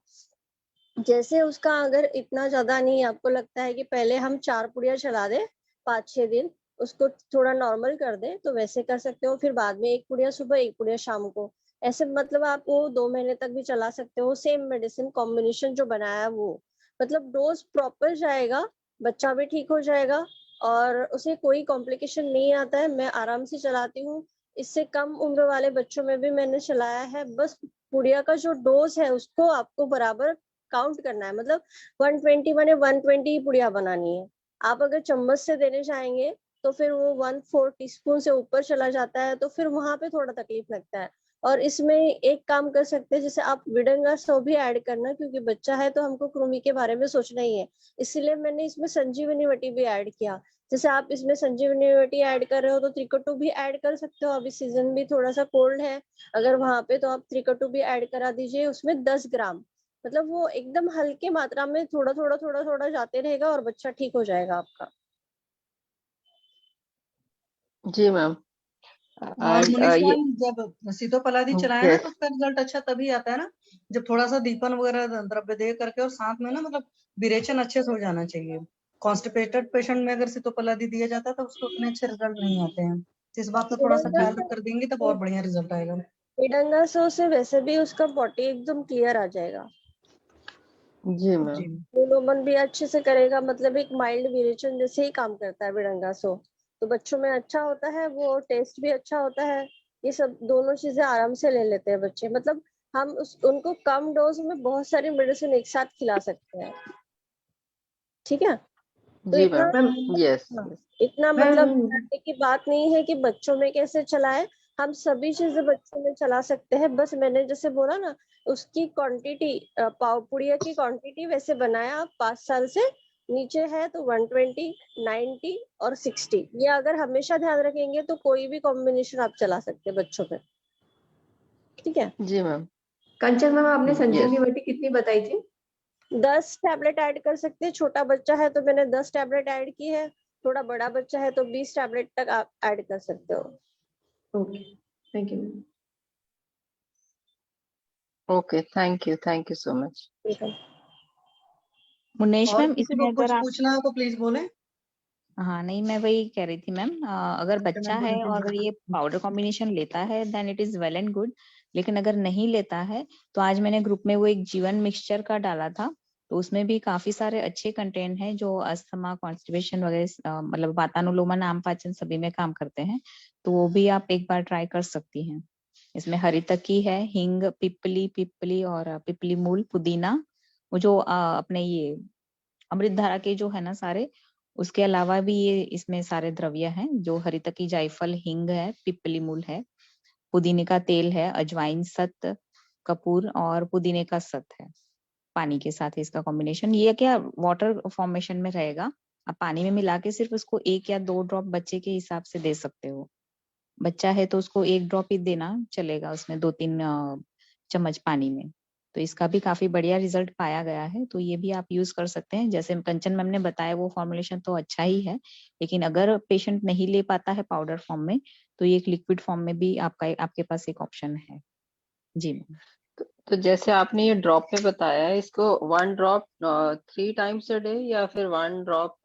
जैसे उसका अगर इतना ज्यादा नहीं आपको लगता है कि पहले हम 4 पुड़िया चला दे 5-6 दिन, उसको थोड़ा नॉर्मल कर दे, तो वैसे कर सकते हो। फिर बाद में 1 पुड़िया सुबह 1 पुड़िया शाम को, ऐसे मतलब आप वो 2 महीने तक भी चला सकते हो। सेम मेडिसिन कॉम्बिनेशन जो बनाया वो, मतलब डोज प्रॉपर जाएगा, बच्चा भी ठीक हो जाएगा और उसे कोई कॉम्प्लिकेशन नहीं आता है। मैं आराम से चलाती हूँ, इससे कम उम्र वाले बच्चों में भी मैंने चलाया है। बस पुड़िया का जो डोज है उसको आपको बराबर काउंट करना है, मतलब 120 माने 120 पुड़िया बनानी है। आप अगर चम्मच से देने जाएंगे तो फिर वो 1/4 टीस्पून से ऊपर चला जाता है, तो फिर वहां पे थोड़ा तकलीफ लगता है। और इसमें एक काम कर सकते हैं, जैसे आप विडंगा सौ भी ऐड करना, क्योंकि बच्चा है तो हमको कृमि के बारे में सोचना ही है, इसलिए मैंने इसमें संजीवनी वटी भी ऐड किया। जैसे आप इसमें संजीवनी वटी ऐड कर रहे हो तो त्रिकटु भी ऐड कर सकते हो, अभी सीजन भी थोड़ा सा कोल्ड है अगर वहां पे, तो आप त्रिकटु भी ऐड करा दीजिए उसमें 10 ग्राम, मतलब वो एकदम हल्के मात्रा में थोड़ा थोड़ा थोड़ा थोड़ा जाते रहेगा और बच्चा ठीक हो जाएगा आपका। जी मैम। और एंड मुनीष ये मैम, जब सीतोपलादी चलाए ना यस तो उसका रिजल्ट अच्छा तभी आता है ना जब थोड़ा सा दीपन वगैरह द्रव्य दे करके, और साथ में ना मतलब विरेचन अच्छे से हो जाना चाहिए। कॉन्स्टिपेटेड पेशेंट में अगर सीतोपलादी दिया जाता है तो उसको उतने अच्छे रिजल्ट नहीं आते हैं, तो इस बात का थोड़ा सा ख्याल कर देंगे तो बहुत बढ़िया रिजल्ट आएगा। विडंगा सो से वैसे भी उसका बॉडी एकदम क्लियर आ जाएगा, जी मैम। जी मोनोमन भी अच्छे से करेगा, मतलब एक माइल्ड विरेचन जैसे ही काम करता है विडंगा सो। तो बच्चों में अच्छा होता है, वो टेस्ट भी अच्छा होता है, ये सब दोनों चीजें आराम से ले लेते हैं बच्चे। मतलब हम उनको कम डोज में बहुत सारी मेडिसिन एक साथ खिला सकते हैं, ठीक है। तो जी इतना मैम। यस हाँ, इतना मतलब मैम डरने की बात नहीं है कि बच्चों में कैसे चलाए, हम सभी चीजें बच्चों में चला सकते हैं। बस मैंने जैसे बोला ना, उसकी क्वांटिटी पाव पुड़िया की क्वांटिटी वैसे बनाया। आप 5 साल से नीचे है तो 120, 90 और 60, ये अगर हमेशा ध्यान रखेंगे तो कोई भी कॉम्बिनेशन आप चला सकते हैं बच्चों में, ठीक है। जी मैम। कंचन मैम, आपने संजीवनी यस। वटी कितनी बताई थी? 10 टैबलेट ऐड कर सकते हैं, छोटा बच्चा है तो मैंने 10 टैबलेट ऐड की है, थोड़ा बड़ा बच्चा है तो 20 टैबलेट तक आप ऐड कर सकते हो। Okay, thank you. Okay, thank you so much. ठीक है। मुनेश और मैम, किसी इसमें को अगर कुछ आप, पूछना हो तो प्लीज बोले। हाँ नहीं, मैं वही कह रही थी मैम, अगर अच्छा बच्चा मैम है बोलिए। और अगर ये पाउडर कॉम्बिनेशन लेता है then it is well and good, लेकिन अगर नहीं लेता है तो आज मैंने ग्रुप में वो एक जीवन मिक्सचर का डाला था, तो उसमें भी काफी सारे अच्छे कंटेंट हैं जो अस्थमा, कॉन्स्टिपेशन वगैरह मतलब वातानुलोमन, आम पाचन सभी में काम करते हैं, तो वो भी आप एक बार ट्राई कर सकती हैं। इसमें हरितकी है, हींग, पिपली पिपली और पिपली मूल, पुदीना, वो जो अपने ये अमृत धारा के जो है ना सारे, उसके अलावा भी ये इसमें सारे द्रव्य हैं, जो हरितकी, जायफल, हींग है, पिपली मूल है, पुदीने का तेल है, अजवाइन, सत, कपूर और पुदीने का सत है। पानी के साथ इसका कॉम्बिनेशन, ये क्या वाटर फॉर्मेशन में रहेगा, आप पानी में मिला के सिर्फ उसको 1 या 2 ड्रॉप बच्चे के हिसाब से दे सकते हो। बच्चा है तो उसको 1 ड्रॉप ही देना चलेगा, उसमें 2-3 चम्मच पानी में। तो इसका भी काफी बढ़िया रिजल्ट पाया गया है, तो ये भी आप यूज कर सकते हैं। जैसे कंचन मैम ने बताया वो फॉर्मुलेशन तो अच्छा ही है, लेकिन अगर पेशेंट नहीं ले पाता है पाउडर फॉर्म में, तो ये एक लिक्विड फॉर्म में भी आपके पास एक ऑप्शन है। जी मैम। तो जैसे आपने ये ड्रॉप में बताया है, इसको 1 ड्रॉप 3 टाइम्स अ डे या फिर 1 ड्रॉप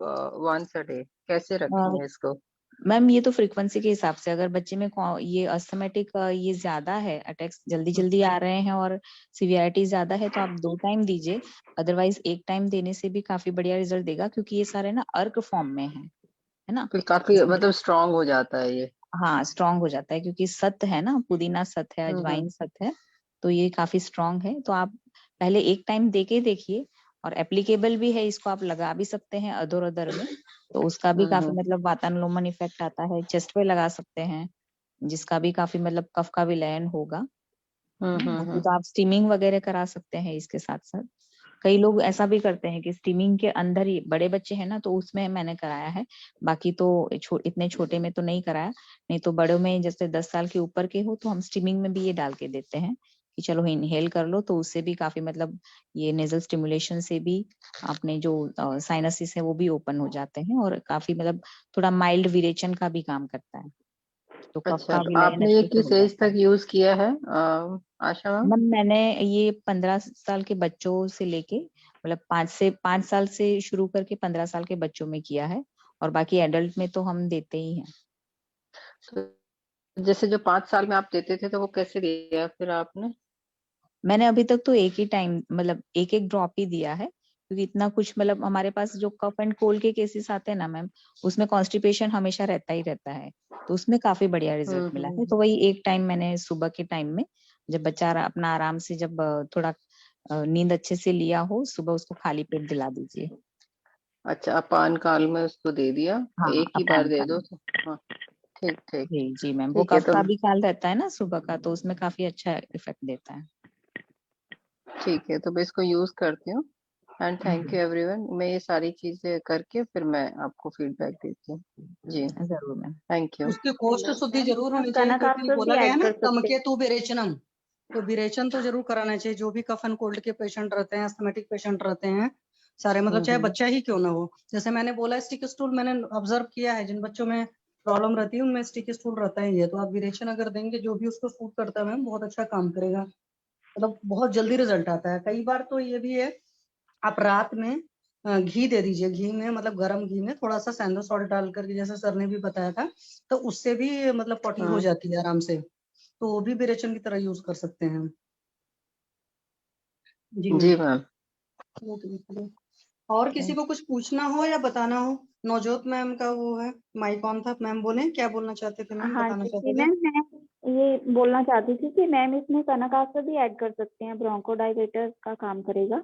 वंस अ डे, कैसे रखेंगे इसको? मैम ये तो फ्रीक्वेंसी के हिसाब से, अगर बच्चे में ये अस्थमेटिक ये ज्यादा है, अटैक्स जल्दी जल्दी आ रहे हैं और सीवियरिटी ज्यादा है, तो आप 2 टाइम दीजिए। अदरवाइज 1 टाइम देने से भी काफी बढ़िया रिजल्ट देगा, क्योंकि ये सारे ना अर्क फॉर्म में है ना। फिर काफी मतलब स्ट्रांग हो जाता है ये। हाँ स्ट्रांग हो जाता है, क्योंकि सत है ना, पुदीना सत है, अजवाइन सत है, तो ये काफी स्ट्रांग है। तो आप पहले 1 टाइम दे के देखिए, और एप्लीकेबल भी है, इसको आप लगा भी सकते हैं अधर अधर में, तो उसका भी काफी मतलब वातानुलोमन इफेक्ट आता है। चेस्ट पे लगा सकते हैं, जिसका भी काफी मतलब कफ का विलयन होगा। बाकी तो आप स्टीमिंग वगैरह करा सकते हैं इसके साथ साथ। कई लोग ऐसा भी करते हैं कि स्टीमिंग के अंदर ही, बड़े बच्चे हैं ना तो उसमें मैंने कराया है, बाकी तो इतने छोटे में तो नहीं कराया। नहीं तो बड़ों में जैसे 10 साल के ऊपर के हो तो हम स्टीमिंग में भी ये डाल के देते हैं कि चलो इनहेल कर लो, तो उससे भी काफी मतलब ये नेजल स्टिमुलेशन से भी अपने जो साइनसिस है वो भी ओपन हो जाते हैं, और काफी मतलब थोड़ा माइल्ड विरेचन का भी काम करता है, तो कफ अच्छा, का तो विलयन आपने ये अच्छे से किस हो एज जाता तक है। यूज किया है आशा मैम? मैम मैंने ये 15 साल के बच्चों से लेके मतलब 5 साल से शुरू करके 15 साल के बच्चों में किया है, और बाकी एडल्ट में तो हम देते ही हैं। तो जैसे जो 5 साल में आप देते थे तो वो कैसे दिया फिर आपने? मैंने अभी तक तो एक ही टाइम मतलब एक एक ड्रॉप ही दिया है, क्योंकि इतना कुछ मतलब हमारे पास जो कफ एंड कोल्ड के केसेस आते हैं ना मैम, उसमें कॉन्स्टिपेशन हमेशा रहता ही रहता है, तो उसमें काफी बढ़िया रिजल्ट मिला है। तो वही एक टाइम मैंने सुबह के टाइम में, जब बच्चा अपना आराम से, जब थोड़ा नींद अच्छे से लिया हो, सुबह उसको खाली पेट दिला दीजिए। अच्छा, अपान काल में उसको दे दिया, हाँ एक ही बार अपान दे काल दो में। तो। हाँ, ठीक ठीक। जी जी मैम, वो ठीक है कफ तो का भी काल रहता है ना सुबह का, तो उसमें काफी अच्छा इफेक्ट देता है। ठीक है, तो मैं इसको यूज करती हूँ। And thank you everyone. मैं ये सारी चीजें करके फिर मैं आपको फीडबैक देती हूँ। जी, जरूर मैम। Thank you. उसकी कोष्ठ शुद्धि जरूर होनी चाहिए, कनक क्योंकि आपसे बोला भी गया है ऐड ना कर सकते हैं। तमकेतु विरेचनम, तो विरेचन तो जरूर कराना चाहिए। जो भी कफ एंड कोल्ड के पेशेंट रहते हैं, अस्थमेटिक पेशेंट रहते हैं सारे, मतलब चाहे बच्चा ही क्यों ना हो। जैसे मैंने बोला स्टिक स्टूल, मैंने ऑब्जर्व किया है जिन बच्चों में प्रॉब्लम रहती है उनमें स्टिक स्टूल रहता ही है। तो आप विरेचन अगर देंगे, जो भी उसको सूट करता है मैम, बहुत अच्छा काम करेगा, मतलब बहुत जल्दी रिजल्ट आता है। कई बार तो ये भी है, आप रात में घी दे दीजिए, घी में मतलब गर्म घी में थोड़ा सा सैंडो सॉल्ट डाल करके, जैसे सर ने भी बताया था, तो उससे भी मतलब पॉटी हो जाती है आराम से, तो वो भी विरेचन की तरह यूज कर सकते हैं। जी मैम। जी मैम। और किसी को कुछ पूछना हो या बताना हो? नवजोत मैम का वो है, माइक ऑन था, मैम बोले क्या बोलना चाहते थे मैम, हाँ बताना जी चाहते थे? मैम, मैं ये बोलना चाहती थी कि मैम इसमें कनकास्त्र भी ऐड कर सकते हैं, ब्रोंकोडाइलेटर का काम करेगा।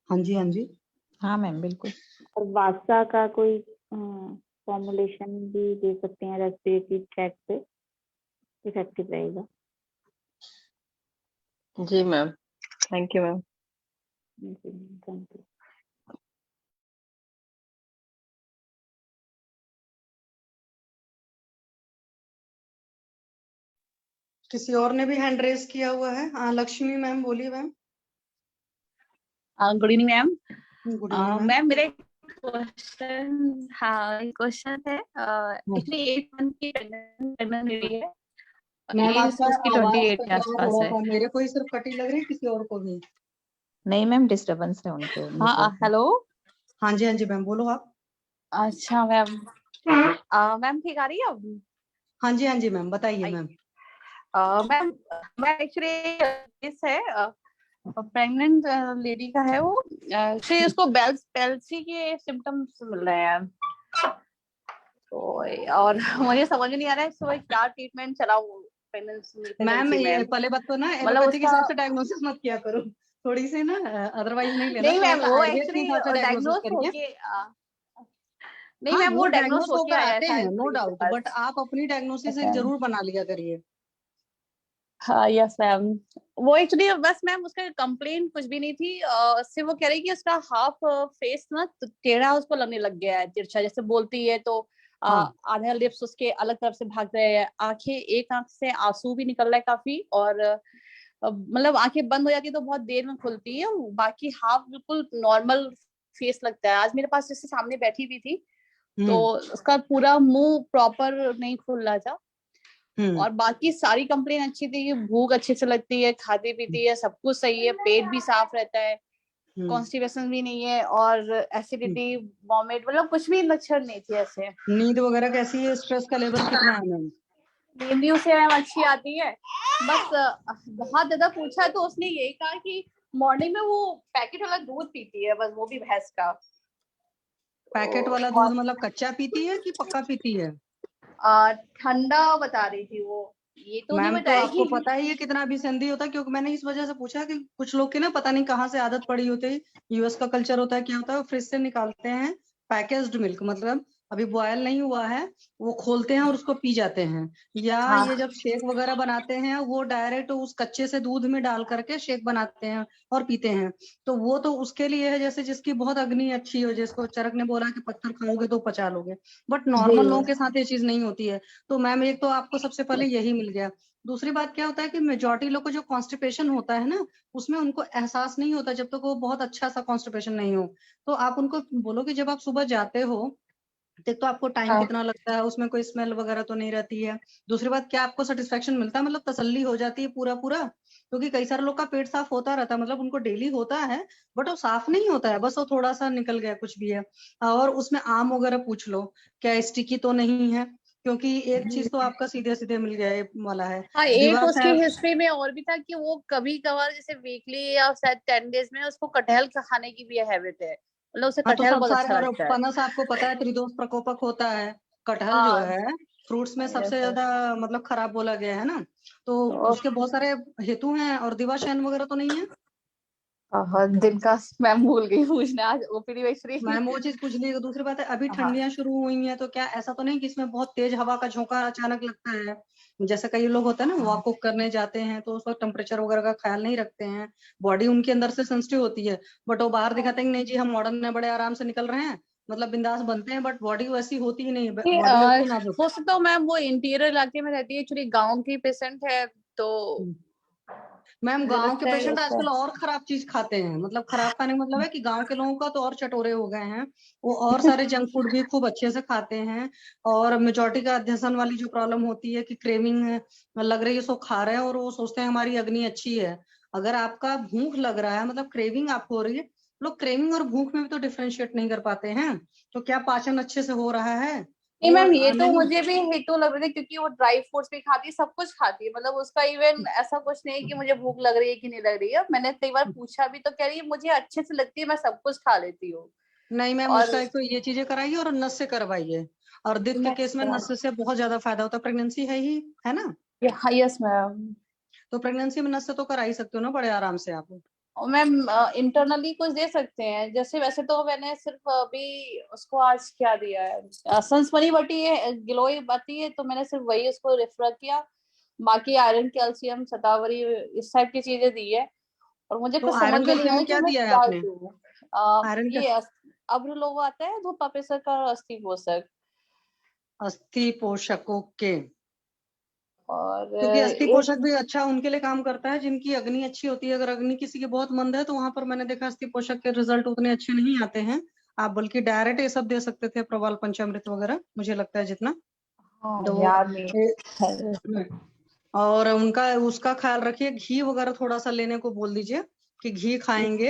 हाँ जी, हाँ जी। हाँ मैम बिल्कुल। और वास्ता का कोई फॉर्मुलेशन भी दे सकते हैं, रेस्पिरेटरी ट्रैक पे इफेक्टिव रहेगा। जी ma'am, thank you ma'am. Thank you. किसी और ने भी हैंड रेज किया हुआ है? हाँ, लक्ष्मी मैम बोलिए ma'am. Good evening ma'am. Good evening ma'am. Ma'am मेरा क्वेश्चन, हाँ क्वेश्चन है, एक्चुअली 8 मंथ की प्रेग्नेंट लेडी है, मैम एज आपका उसकी आवाज 28 कट के रहा है आसपास थोड़ा है। सा, मेरे को ही सिर्फ कटी लग रही है, किसी और को भी? नहीं मैम, डिस्टरबेंस है उनके हाँ नेटवर्क में। हेलो। हाँ जी, हाँ जी मैम, बोलो आप। अच्छा मैम, मैम ठीक आ रही है अब? हाँ जी, हाँ जी मैम, बताइए मैम। मैम मैं एक्चुअली इस है प्रेग्नेंट लेडी का है वो, एक्चुअली उसको बेल्सी के सिम्टम्स मिल रहे हैं, तो और मुझे समझ नहीं आ रहा है इसको क्या ट्रीटमेंट चलाऊं मैम प्रेगनेंसी ये में। पहले बात तो ना मतलब एलोपैथी के उसका, हिसाब से डायग्नोसिस मत किया करो, थोड़ी सी ना, अदरवाइज नहीं लेना, नहीं थोड़ा मैम सा वो आयुर्वेद के एक्चुअली हिसाब से डायग्नोसिस डायग्नोस करिए। होके नहीं हाँ, मैम वो वो डायग्नोस डायग्नोस होके होकर आया आते था हैं, नो लेडी के डाउट, बट पास। आप अपनी डायग्नोसिस एक अच्छा, जरूर बना लिया करिए। हाँ यस मैम। वो एक्चुअली बस मैम उसका कंप्लेंट कुछ भी नहीं थी, सिर्फ वो कह रही कि उसका हाफ फेस ना तो टेढ़ा उसको लगने लग गया है, तिरछा जैसे बोलती है तो हाँ। आधा लिप्स उसके अलग तरफ से भाग रहे हैं, आंखें, एक आंख से आंसू भी निकल रहा है काफी, और मतलब आंखें बंद हो जाती है तो बहुत देर में खुलती है, बाकी हाफ बिल्कुल नॉर्मल फेस लगता है। आज मेरे पास जैसे सामने बैठी हुई थी तो उसका पूरा मुंह प्रॉपर नहीं खुल रहा था, और बाकी सारी कंप्लेन अच्छी थी कि भूख अच्छे से लगती है, खाती पीती है, सब कुछ सही है, पेट भी साफ रहता है, कॉन्स्टिपेशन भी नहीं है और एसिडिटी, वॉमिट, मतलब कुछ भी लक्षण नहीं थे ऐसे। नींद वगैरह कैसी है? स्ट्रेस का लेवल कितना है मैम? नींद से मैम अच्छी आती है, बस बहुत ज्यादा पूछा तो उसने यही कहा कि मॉर्निंग में वो पैकेट वाला दूध पीती है, बस वो भी भैंस का। पैकेट वाला दूध मतलब कच्चा पीती है कि पक्का पीती है? ठंडा बता रही थी वो, ये तो नहीं मैम तो बताया आपको कि पता है ये कितना अभिसंधी होता है? क्योंकि मैंने इस वजह से पूछा कि कुछ लोग की ना पता नहीं कहाँ से आदत पड़ी होती है। यूएस का कल्चर होता है, क्या होता है, वो फ्रिज से निकालते हैं पैकेज्ड मिल्क, मतलब अभी बॉयल नहीं हुआ है, वो खोलते हैं और उसको पी जाते हैं। या हाँ। ये जब शेक वगैरह बनाते हैं वो डायरेक्ट उस कच्चे से दूध में डाल करके शेक बनाते हैं और पीते हैं। तो वो तो उसके लिए है जैसे जिसकी बहुत अग्नि अच्छी हो, जिसको चरक ने बोला कि पत्थर खाओगे तो पचा लोगे, बट नॉर्मल लोगों के साथ ये चीज नहीं होती है। तो मैम एक तो आपको सबसे पहले यही मिल गया। दूसरी बात क्या होता है कि मेजॉरिटी लोग को जो कॉन्स्टिपेशन होता है ना, उसमें उनको एहसास नहीं होता जब तक वो बहुत अच्छा सा कॉन्स्टिपेशन नहीं हो। तो आप उनको बोलो कि जब आप सुबह जाते हो, एक तो आपको टाइम कितना लगता है, उसमें कोई स्मेल वगैरह तो नहीं रहती है। दूसरी बात, क्या आपको सेटिस्फेक्शन मिलता है, मतलब तसल्ली हो जाती है पूरा पूरा? क्योंकि कई सारे लोग का पेट साफ होता रहता है, मतलब उनको डेली होता है, बट वो साफ नहीं होता है, बस वो थोड़ा सा निकल गया कुछ भी है। और उसमें आम वगैरह पूछ लो, क्या स्टिकी तो नहीं है? क्योंकि एक चीज तो आपका सीधे सीधे मिल गया, ये वाला है हाँ, एक दीवार उसकी से। हिस्ट्री में और भी था कि वो कभी कभार जैसे वीकली या शायद 10 डेज में उसको कटहल खाने की भी हैबिट है, मतलब उसे हाँ तो कटहल सब बहुत सारे, अच्छा और लगता है। पनस आपको पता है त्रिदोष प्रकोपक होता है। कटहल जो हाँ। है फ्रूट्स में यस सबसे सर। ज्यादा मतलब खराब बोला गया है ना, तो तो उसके बहुत सारे हेतु हैं। और दिवाशयन वगैरह तो नहीं है? दिन का मैं भूल गई पूछना, आज ओपीडी वैश्री। मैम वो चीज पूछ ली। दूसरी बात है, अभी हाँ। ठंडियां शुरू हुई हैं, तो क्या ऐसा तो नहीं कि इसमें बहुत तेज हवा का झोंका अचानक लगता है? जैसे कई लोग होते हैं ना, वॉक वॉक करने जाते हैं तो उस वक्त टेम्परेचर वगैरह का ख्याल नहीं रखते हैं, बॉडी उनके अंदर से सेंसिटिव होती है, बट वो बाहर दिखाते हैं कि नहीं जी हम मॉडर्न है, बड़े आराम से निकल रहे हैं, मतलब बिंदास बनते हैं, बट बॉडी वैसी होती ही नहीं, बॉडी होती है नाजुक। हो सकता है मैम वो इंटीरियर इलाके में रहती है, एक्चुअली गांव की पेशेंट है, तो मैम मुझे गांव के लगता है पेशेंट ऐसा। आजकल और खराब चीज खाते हैं, मतलब खराब खाने का मतलब है कि गांव के लोगों का तो और चटोरे हो गए हैं, वो और सारे जंक फूड भी खूब अच्छे से खाते हैं। और मेजोरिटी का अध्यसन वाली जो प्रॉब्लम होती है कि क्रेविंग लग रही है, सो खा रहे हैं और वो सोचते हैं हमारी अग्नि अच्छी है। अगर आपका भूख लग रहा है, मतलब क्रेविंग आपको हो रही है, लोग क्रेविंग और भूख में भी तो डिफ्रेंशिएट नहीं कर पाते हैं। तो क्या पाचन अच्छे से हो रहा है? नहीं वो मैम, ये तो नहीं। मुझे भी हेतु लग रही है क्योंकि वो ड्राई फ्रूट्स भी खाती है, सब कुछ खाती है, मतलब उसका इवन ऐसा कुछ नहीं कि मुझे भूख लग रही है कि नहीं लग रही है। मैंने कई बार पूछा भी तो कह रही है मुझे अच्छे से लगती है, मैं सब कुछ खा लेती हूँ। नहीं मैम, और उसका एक तो ये चीजें कराइए और नस से करवाइए। और दित के केस में नस से बहुत ज्यादा फायदा होता है, प्रेगनेंसी है ही है ना, हाँ यस मैम। तो प्रेगनेंसी में नस से तो करा ही सकते हो ना बड़े आराम से आप। और मैम इंटरनली कुछ दे सकते हैं, जैसे वैसे तो मैंने सिर्फ अभी उसको आज क्या दिया है, सनस्मनी बटी है, गिलोय बटी है, तो मैंने सिर्फ वही उसको रेफर किया। बाकी आयरन, कैल्शियम, शतावरी, इस टाइप की चीजें दी है, और मुझे तो कुछ समझ आयरन में नहीं कैल्शियम आया में कि क्या मैं दिया है क्या आपने? दूँ। आयरन का ये अब्र लोगो आता है, धूपा पेशक और अस्थि पोषक। अस्थि पोषक, ओके। और क्योंकि अस्थि एक पोषक भी अच्छा उनके लिए काम करता है जिनकी अग्नि अच्छी होती है। अगर अग्नि किसी की बहुत मंद है तो वहां पर मैंने देखा अस्थि पोषक के रिजल्ट उतने अच्छे नहीं आते हैं। आप बल्कि डायरेक्ट ये सब दे सकते थे, प्रवाल पंचामृत वगैरह, मुझे लगता है जितना। हाँ तो याद नहीं। और उनका उसका ख्याल रखिए, घी वगैरह थोड़ा सा लेने को बोल दीजिए कि घी खाएंगे।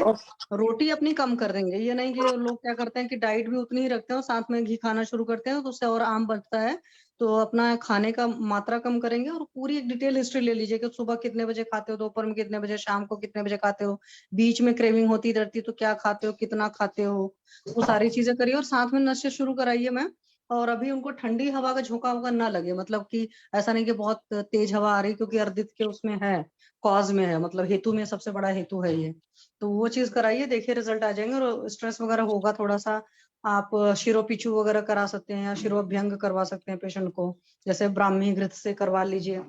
रोटी अपनी कम कर देंगे, ये नहीं कि लोग क्या करते हैं कि डाइट भी उतनी ही रखते हैं और साथ में घी खाना शुरू करते हैं तो उससे और आम बढ़ता है। तो अपना खाने का मात्रा कम करेंगे और पूरी एक डिटेल हिस्ट्री ले लीजिए कि सुबह कितने बजे खाते हो, दोपहर में कितने बजे, शाम को कितने बजे खाते हो, बीच में क्रेविंग होती रहती तो क्या खाते हो, कितना खाते हो, वो सारी चीजें करिए। और साथ में नशे शुरू कराइए मैम। और अभी उनको ठंडी हवा का झोंका वोंका ना लगे, मतलब कि ऐसा नहीं कि बहुत तेज हवा आ रही, क्योंकि अर्दित के उसमें है, कॉज में है, मतलब हेतु में सबसे बड़ा हेतु है ये। तो वो चीज कराइए, देखिए रिजल्ट आ जाएंगे। और स्ट्रेस वगैरह होगा थोड़ा सा, आप शिरोपीछू वगैरह करा सकते हैं या शिरोअभ्यंग करवा सकते हैं पेशेंट को, जैसे ब्राह्मी घृत से करवा लीजिए।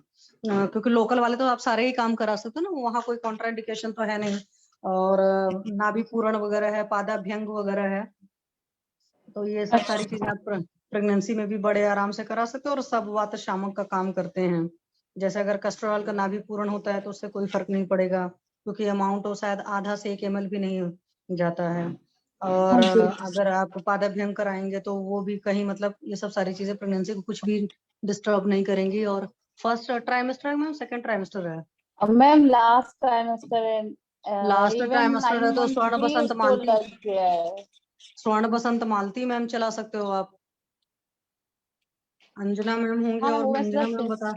क्योंकि लोकल वाले तो आप सारे ही काम करा सकते हो ना, वहाँ कोई कॉन्ट्राइंडिकेशन तो है नहीं। और नाभि पूरण वगैरह है, पादाभ्यंग वगैरह है, तो ये सब सारी चीजें आप प्रेगनेंसी में भी बड़े आराम से करा सकते हो। और सब वात शामक का काम करते हैं। जैसे अगर कस्टोरल का नाभि पूर्ण होता है तो उससे कोई फर्क नहीं पड़ेगा, क्योंकि अमाउंट वो शायद आधा से 1 ml भी नहीं जाता है। और अगर आप पादाभ्यंग कराएंगे तो वो भी कहीं, मतलब ये सब सारी चीजें प्रेगनेंसी को कुछ भी डिस्टर्ब नहीं करेंगी और फर्स्ट ट्राइमेस्टर है मैम, सेकंड ट्राइमेस्टर है? मैम लास्ट ट्राइमेस्टर है, लास्ट इवन ट्राइमेस्टर 9 है तो months स्वर्ण भी बसंत उसको मालती, लग गया है। स्वर्ण बसंत मालती मैम चला सकते हो आप। अंजना मैम होंगे, हाँ और वो अंजना मैम मतलब बता,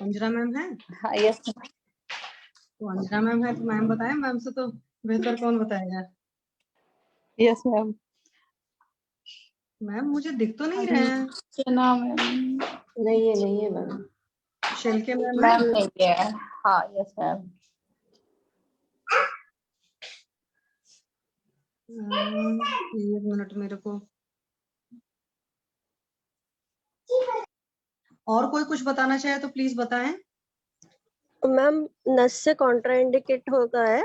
अंजना मैम है हाँ यस तो अंजना मैम है तो मैम बताए, मैम से तो बेहतर कौन बताएगा। Yes ma'am. मैम मुझे दिख तो नहीं रहे हैं। क्या नाम है नहीं है मैम। शिल्के मैम है? मैम? नहीं है। हाँ यस मैम। एक मिनट मेरे को, और कोई कुछ बताना चाहे तो प्लीज बताएं। मैम नस से कॉन्ट्राइंडिकेट होता है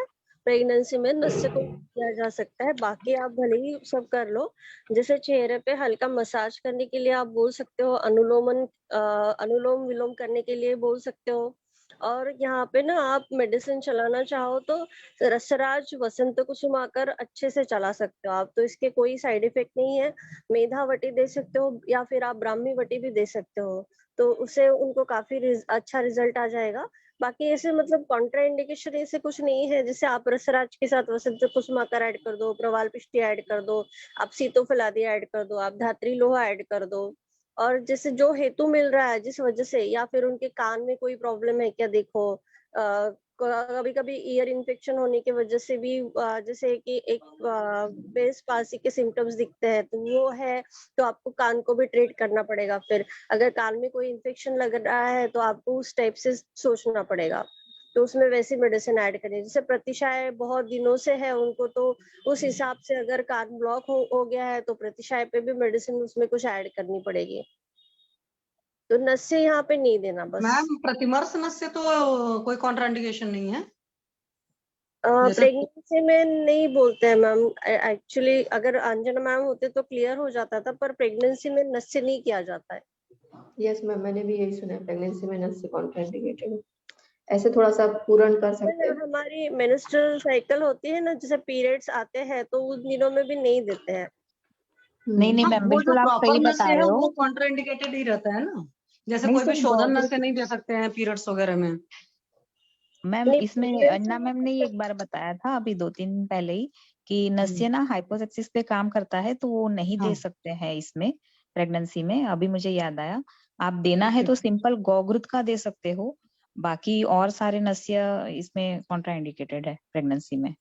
प्रेगनेंसी में, नस से को किया जा सकता है, बाकी आप भले ही सब कर लो। जैसे चेहरे पे हल्का मसाज करने के लिए आप बोल सकते हो, अनुलोम विलोम करने के लिए बोल सकते हो। और यहाँ पे ना आप मेडिसिन चलाना चाहो तो रसराज वसंत कुसुमाकर अच्छे से चला सकते हो आप, तो इसके कोई साइड इफेक्ट नहीं है। मेधावटी दे सकते हो या फिर आप ब्राह्मी वटी भी दे सकते हो, तो उससे उनको काफी अच्छा रिजल्ट आ जाएगा। बाकी ऐसे मतलब कॉन्ट्रा इंडिकेशन ऐसे कुछ नहीं है। जैसे आप रसराज के साथ वसंत कुसुमाकर ऐड कर दो, प्रवाल पिष्टी ऐड कर दो, आप सीतोफलादी ऐड कर दो, आप धात्री लोहा ऐड कर दो। और जैसे जो हेतु मिल रहा है जिस वजह से, या फिर उनके कान में कोई प्रॉब्लम है क्या, देखो कभी कभी ईयर इन्फेक्शन होने की वजह से भी जैसे कि एक बेस पासी के सिम्टम्स दिखते हैं, तो वो है तो आपको कान को भी ट्रीट करना पड़ेगा। फिर अगर कान में कोई इन्फेक्शन लग रहा है तो आपको उस टाइप से सोचना पड़ेगा, तो उसमें वैसी मेडिसिन ऐड करें। जैसे प्रतिशाय बहुत दिनों से है उनको, तो उस हिसाब से अगर कान ब्लॉक हो गया है तो प्रतिशाय पे भी मेडिसिन उसमें कुछ ऐड करनी पड़ेगी। तो नशे यहाँ पे नहीं देना बस। मैम प्रतिमर्श नस से तो कोई कॉन्ट्राइंडिकेशन नहीं है? जैसे प्रेगनेंसी में नहीं बोलते हैं मैम, एक्चुअली अगर अंजना मैम होते तो क्लियर हो जाता था, पर प्रेगनेंसी में नशे नहीं किया जाता है। यस मैम, मैंने भी यही सुना है, प्रेगनेंसी में नस से कॉन्ट्राइंडिकेटेड। ऐसे थोड़ा सा पूर्ण कर सकते हैं। हमारी मेंस्ट्रुअल साइकिल होती है ना, जैसे पीरियड्स आते हैं तो उन दिनों में भी नहीं देते हैं। नहीं हाँ, मैम वो जो बिल्कुल आप प्रॉपर सही नस बता है रहे वो हो। कॉन्ट्राइंडिकेटेड ही रहता है ना, जैसे नहीं कोई भी सर शोधन नस से नहीं दे सकते हैं पीरियड्स वगैरह में। मैम इसमें अन्ना मैम ने एक बार बताया था अभी 2-3 दिन पहले ही कि नस्य ना हाइपोसेक्सिस पे काम करता है, तो वो नहीं दे सकते हैं इसमें प्रेगनेंसी में। अभी मुझे याद आया, आप देना है तो सिंपल गौग्रुत का दे सकते हो, बाकी और सारे नस्य इसमें कॉन्ट्राइंडिकेटेड है प्रेगनेंसी में।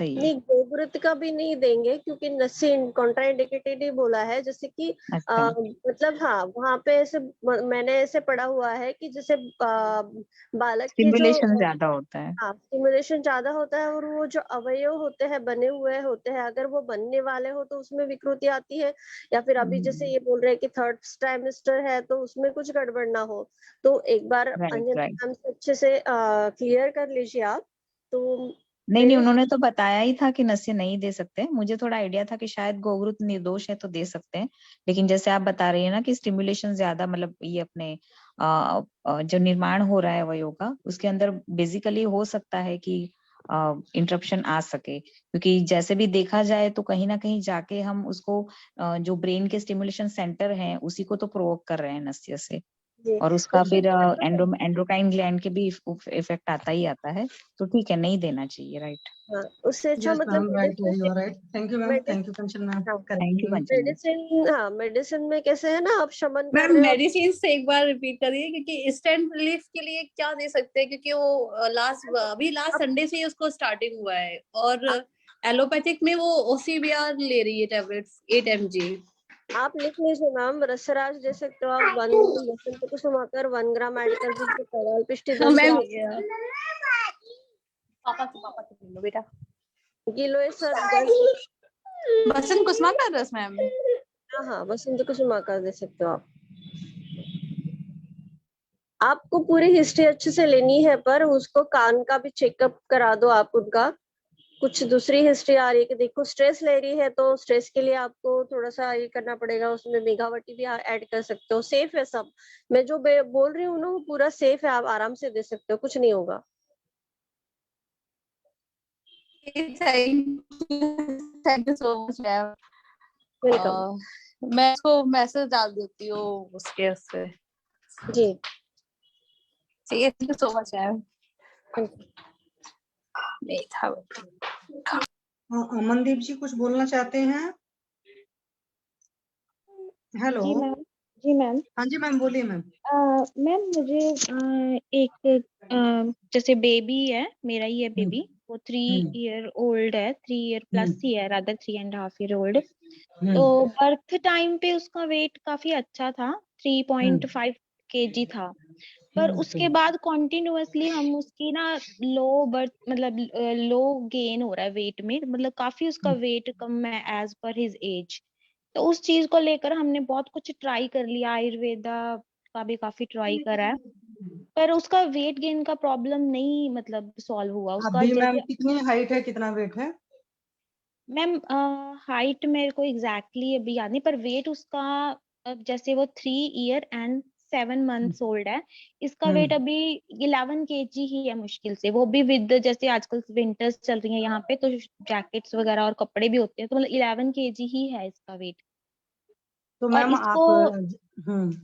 सही है। नहीं गोव्रत का भी नहीं देंगे क्योंकि नशे कॉन्ट्राइंडिकेटेड ही बोला है। जैसे कि अच्छा। मतलब हाँ वहाँ पे ऐसे मैंने ऐसे पढ़ा हुआ है कि जैसे बालक के जो स्टिमुलेशन ज्यादा होता है। हाँ स्टिमुलेशन ज्यादा होता है, और वो जो अवयव होते हैं बने हुए होते हैं, अगर वो बनने वाले हो तो उसमें विकृति आती है। या फिर अभी जैसे ये बोल रहे हैं कि थर्ड ट्राइमेस्टर है तो उसमें कुछ गड़बड़ ना हो, तो एक बार राइट राइट। अंजना मैम से अच्छे से क्लियर कर लीजिए आप। तो नहीं उन्होंने तो बताया ही था कि नस्य नहीं दे सकते। मुझे थोड़ा आइडिया था कि शायद गोग्रुत निर्दोष है तो दे सकते हैं, लेकिन जैसे आप बता रही है ना कि स्टिमुलेशन ज्यादा, मतलब ये अपने जो निर्माण हो रहा है अवयव का, उसके अंदर बेसिकली हो सकता है कि इंटरप्शन आ सके, क्योंकि जैसे भी देखा जाए तो कहीं ना कहीं जाके हम उसको जो ब्रेन के स्टिमुलेशन सेंटर हैं उसी को तो प्रोवोक कर रहे हैं नस्य से, और उसका फिर एंड्रोक्राइन ग्लैंड के भी इफेक्ट आता ही आता है। तो ठीक है, नहीं देना चाहिए। राइट। उससे अच्छा मतलब thank you ma'am, thank you Kanchan ma'am. Thank you Kanchan. Medicine, हाँ मेडिसिन में कैसे है ना, आप शमन कर मैम रहे हो। मेडिसिन से एक बार रिपीट करिए, क्योंकि इंस्टेंट रिलीफ के लिए क्या दे सकते हैं, क्योंकि वो अभी लास्ट संडे से ही उसको स्टार्टिंग हुआ है, और एलोपैथिक में वो ओसीबीआर ले रही है टैबलेट्स 8 mg। आप लिख लीजिए मैम, रसराज दे सकते हो आप 1 वसंत कुसुमाकर 1 ग्राम ऐड कर दीजिए, प्रवाल पिष्टी 10 मैम ग्राम। पापा से ले लो बेटा। गिलोय सर 10। वसंत कुसुमाकर रस मैम। हाँ वसंत कुसुमाकर दे सकते हो आप। आपको पूरी हिस्ट्री अच्छे से लेनी है, पर उसको कान का भी चेकअप करा दो आप उनका। कुछ दूसरी हिस्ट्री आ रही है कि देखो स्ट्रेस ले रही है, तो स्ट्रेस के लिए आपको थोड़ा सा ये करना पड़ेगा, उसमें मेघावटी भी ऐड कर सकते हो। सेफ है सब, मैं जो बोल रही हूँ ना वो पूरा सेफ है, आप आराम से दे सकते हो, कुछ नहीं होगा। Thank you so much ma'am. Welcome. मैं इसको मैसेज डाल देती हूँ उसके उससे। जी Thank you so much, ma'am. Amandeep जी कुछ बोलना चाहते हैं? हेलो। जी मैम। जी मैम। हाँ जी मैम, बोलिए मैम। मैम मुझे एक जैसे बेबी है, मेरा ही है बेबी, वो 3 year old है, 3 year plus ही है, रादर 3.5 year old। तो बर्थ टाइम पे उसका वेट काफी अच्छा था, 3.5 kg था, पर उसके बाद कॉन्टिन्यूअसली हम उसकी ना लो बर्थ मतलब लो गेन हो रहा है वेट में, मतलब काफी उसका वेट कम है एज पर हिज एज। तो उस चीज को लेकर हमने बहुत कुछ ट्राई कर लिया, आयुर्वेदा का भी काफी ट्राई करा है, पर उसका वेट गेन का प्रॉब्लम नहीं मतलब सॉल्व हुआ उसका। अभी मैम जैसे कितनी हाइट है, कितना वेट है? मैम हाइट मेरे को एग्जैक्टली अभी याद नहीं, पर वेट उसका जैसे वो 3 year and 7 months ओल्ड है, इसका वेट अभी 11 kg ही है मुश्किल से, वो भी विद जैसे आजकल विंटर्स चल रही है यहाँ पे तो जैकेट्स वगैरह और कपड़े भी होते हैं, तो मतलब 11 kg ही है इसका वेट। तो और मैम इसको आप जी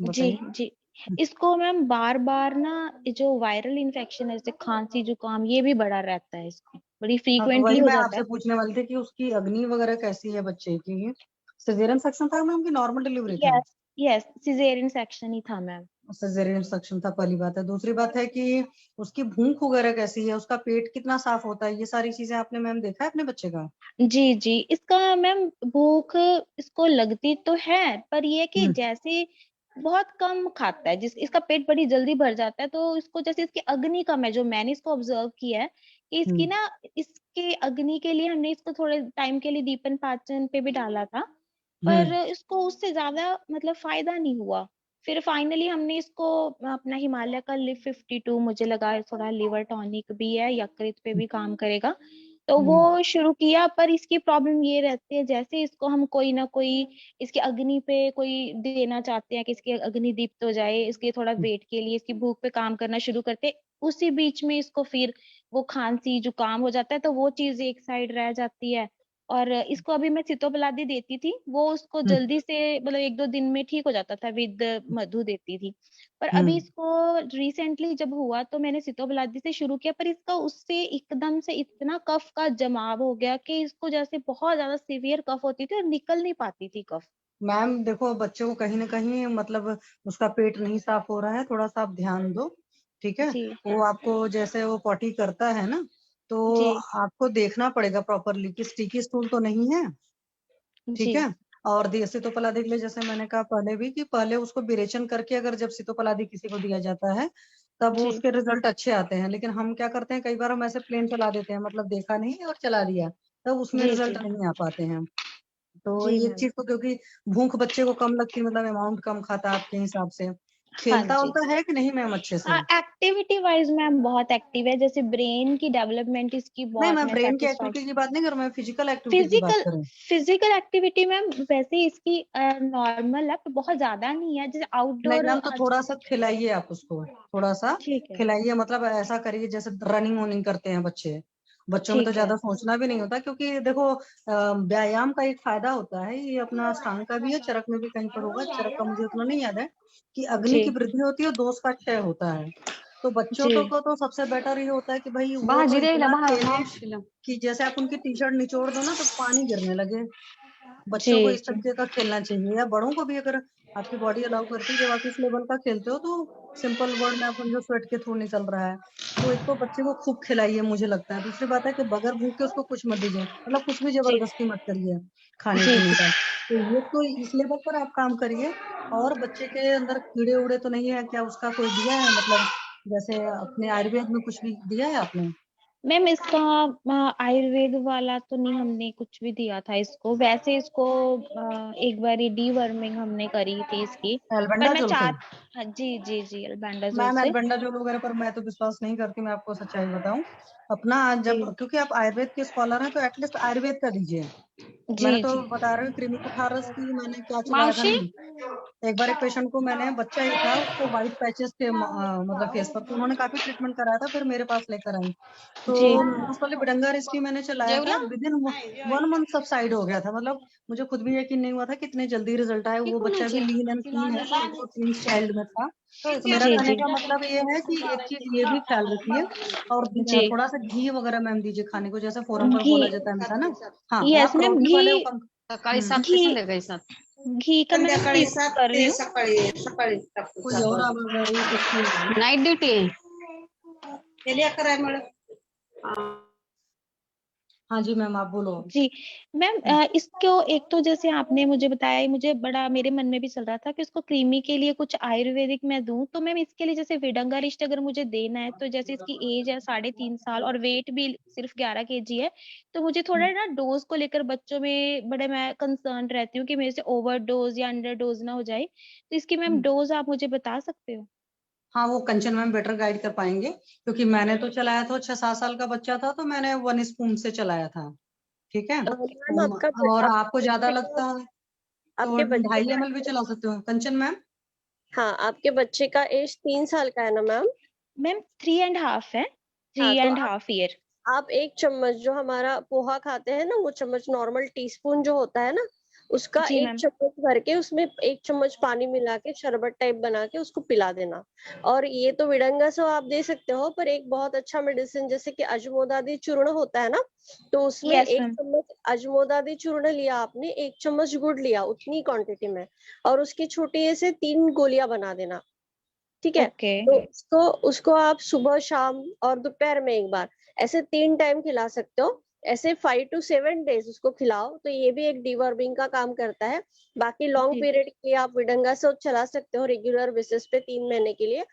बताइए। जी इसको मैम बार बार ना जो वायरल इन्फेक्शन है जैसे खांसी जुकाम ये भी बढ़ा रहता है, इसको बड़ी हाँ तो फ्रीक्वेंटली वही हो मैं जाता आपसे है। पूछने वाली थी कि उसकी अग्नि वगैरह कैसी है बच्चे की? सिजेरियन सेक्शन था मैम कि नॉर्मल डिलीवरी था? यस यस सिजेरियन सेक्शन ही था मैम। सिजेरियन सेक्शन था, पहली बात है। दूसरी बात है कि उसकी भूख वगैरह कैसी है, उसका पेट कितना साफ होता है, ये सारी चीजें आपने मैम देखा है अपने बच्चे का? जी जी इसका मैम भूख इसको लगती तो है, पर ये कि जैसे बहुत कम खाता है, जिस इसका पेट बड़ी जल्दी भर जाता है, तो इसको जैसे इसकी अग्नि कम है, जो मैंने इसको ऑब्जर्व किया है कि इसकी ना इसके अग्नि के लिए हमने इसको थोड़े टाइम के लिए दीपन पाचन पे भी डाला था, पर इसको उससे ज्यादा मतलब फायदा नहीं हुआ। फिर फाइनली हमने इसको अपना हिमालय का लिव 52 मुझे लगा थोड़ा लिवर टॉनिक भी है, यकृत पे भी काम करेगा, तो वो शुरू किया, पर इसकी प्रॉब्लम ये रहती है जैसे इसको हम कोई ना कोई इसकी अग्नि पे कोई देना चाहते हैं कि इसकी अग्नि दीप्त हो जाए, इसके थोड़ा वेट के लिए इसकी भूख पे काम करना शुरू करते, उसी बीच में इसको फिर वो खांसी जुकाम हो जाता है, तो वो चीज एक साइड रह जाती है। और इसको अभी मैं सितोपलादी देती थी, वो उसको जल्दी से मतलब 1-2 दिन में ठीक हो जाता था, विद मधु देती थी, पर अभी इसको रिसेंटली जब हुआ तो मैंने सितोपलादी से शुरू किया, पर इसका उससे एकदम से इतना कफ का जमाव हो गया कि इसको जैसे बहुत ज्यादा सीवियर कफ होती थी और निकल नहीं पाती थी कफ। मैम देखो, बच्चे को कहीं ना कहीं मतलब उसका पेट नहीं साफ हो रहा है, थोड़ा सा आप ध्यान दो, ठीक है? वो आपको जैसे वो पॉटी करता है ना, तो आपको देखना पड़ेगा प्रॉपरली कि स्टिकी स्टूल तो नहीं है, ठीक है? और सितोपलादी के लिए जैसे मैंने कहा पहले भी कि पहले उसको विरेचन करके अगर जब सितोपलादी किसी को दिया जाता है तब वो उसके रिजल्ट अच्छे आते हैं, लेकिन हम क्या करते हैं कई बार हम ऐसे प्लेन चला देते हैं, मतलब देखा नहीं और चला दिया, तब उसमें रिजल्ट नहीं आ पाते हैं। तो ये चीज तो क्योंकि भूख बच्चे को कम लगती, मतलब अमाउंट कम खाता आपके हिसाब से, खेलता उलता है कि नहीं मैम अच्छे से? एक्टिविटी वाइज मैम बहुत एक्टिव है, जैसे ब्रेन की डेवलपमेंट इसकी नहीं, बहुत मैं मैं ब्रेन की सेटिस्फाइड। एक्टिविटी की बात नहीं कर रहा, मैं फिजिकल एक्टिविटी की बात फिजिकल कर रही हूँ। फिजिकल एक्टिविटी मैम वैसे इसकी नॉर्मल है, पर बहुत ज्यादा नहीं है, जैसे नहीं आउटडोर मैम, तो थोड़ा सा खिलाइए आप उसको, थोड़ा सा खिलाइए, मतलब ऐसा करिए जैसे रनिंग वनिंग करते हैं बच्चे, बच्चों में तो ज्यादा सोचना भी नहीं होता, क्योंकि देखो व्यायाम का एक फायदा होता है, ये अपना अष्टांग का भी है, चरक में भी कहीं पर होगा, चरक का मुझे उतना नहीं याद है, कि अग्नि की वृद्धि होती है, दोष का क्षय होता है। तो बच्चों को तो सबसे बेटर ये होता है कि भाई वो तो इतना खेले कि जैसे आप उनकी टी शर्ट निचोड़ दो ना तो पानी गिरने लगे। बच्चों को इस तरीके का खेलना चाहिए, या बड़ों को भी अगर आपकी बॉडी अलाउ करती है, जब आप इस लेवल का खेलते हो तो सिंपल वर्ड में आप समझो स्वेट के थ्रू निकल रहा है, तो एक तो बच्चे को खूब खिलाइए मुझे लगता है। दूसरी बात है कि बगैर भूख के उसको कुछ मत दीजिए, मतलब कुछ भी जबरदस्ती मत करिए खाने पीने का। तो ये तो इस लेवल पर आप काम करिए। और बच्चे के अंदर कीड़े उड़े तो नहीं है क्या? उसका कोई दिया है, मतलब जैसे अपने आयुर्वेद में कुछ भी दिया है आपने? मैम इसका आयुर्वेद वाला तो नहीं हमने कुछ भी दिया था इसको, वैसे इसको एक बार डीवर्मिंग हमने करी थी इसकी, पर मैं एल्बेंडाजोल से? जी जी जी अल्बेंडाजोल मैम से। एल्बेंडाजोल वगैरह पर मैं तो विश्वास नहीं करती, मैं आपको सच्चाई बताऊं अपना, जब क्योंकि आप आयुर्वेद के स्कॉलर हैं तो एटलीस्ट आयुर्वेद का दीजिए। मैंने तो बता रही हूँ, क्रीमी कुठारस की मैंने क्या चलाया था मावशी नहीं, एक बार एक पेशेंट को मैंने, बच्चा ही था, उसको व्हाइट पैचेस थे मतलब फेस पर, तो उन्होंने काफी ट्रीटमेंट कराया था, फिर मेरे पास लेकर आई। तो जी उस वाले बिडंगा रेस्की मैंने चलाया था, विद इन 1 मंथ सबसाइड हो गया था। मतलब मुझे खुद भी यकीन नहीं हुआ था कितने जल्दी रिजल्ट आए। वो बच्चा भी लीन एंड क्लीन है, वो ट्विंस चाइल्ड में था। तो मेरा जी कहने जी का मतलब ये है कि एक चीज ये भी ख्याल रखिए, और जी थोड़ा सा घी वगैरह मैम दीजिए खाने को, जैसे फोरम पर घी, बोला जाता है ना। हाँ, और यस आप मैम, प्रोटीन वाले घी घी का मैं संध्याकाळी यूज 7 कर रही ते हूँ। सकाळी कोई और आवाज आ रही है कुछ नाइट ड्यूटी है। हाँ जी मैम, आप बोलो। जी मैम, इसको एक तो जैसे आपने मुझे बताया, मुझे बड़ा मेरे मन में भी चल रहा था कि इसको कृमि के लिए कुछ आयुर्वेदिक मैं दूं, तो मैम इसके लिए जैसे विडंगारिष्ट अगर मुझे देना है, तो जैसे इसकी एज है 3.5 साल और वेट भी सिर्फ 11 kg है, तो मुझे थोड़ा ना डोज को लेकर बच्चों में बड़े मैं कंसर्न रहती हूँ कि मेरे से ओवर डोज या अंडर डोज ना हो जाए, तो इसकी मैम डोज आप मुझे बता सकते हो? हाँ, वो कंचन मैम बेटर गाइड कर पाएंगे, क्योंकि मैंने तो चलाया था, 6-7 साल का बच्चा था, तो मैंने 1 स्पून से चलाया था। ठीक है। मैम आपका और आपके आपको ज्यादा बच्चे लगता का है तो आपके बच्चे 2.5 का ml भी चला सकते हो कंचन मैम। हाँ, आपके बच्चे का एज 3 साल का है ना मैम? मैम 3.5 है, हाँ, तो 3.5 ईयर। आप 1 चम्मच जो हमारा पोहा खाते हैं ना, वो चम्मच नॉर्मल टीस्पून जो होता है ना, उसका जी 1 मैम। चम्मच भर के उसमें 1 चम्मच पानी मिला के शरबत टाइप बना के उसको पिला देना। और ये तो विडंगा से आप दे सकते हो, पर एक बहुत अच्छा मेडिसिन जैसे कि अजमोदादी चूर्ण होता है ना, तो उसमें यस 1 मैम। चम्मच अजमोदादी चूर्ण लिया आपने, 1 चम्मच गुड़ लिया उतनी क्वांटिटी में, और उसकी छोटी से 3 गोलियां बना देना। ठीक है। ओके। तो उसको उसको आप सुबह शाम और दोपहर में एक बार ऐसे 3 टाइम खिला सकते हो। ऐसे 5 to 7 डेज उसको खिलाओ, तो ये भी एक डिवर्मिंग का काम करता है। बाकी लॉन्ग जी पीरियड के लिए आप विडंगा से चला सकते हो रेगुलर बेसिस पे 3 महीने के लिए।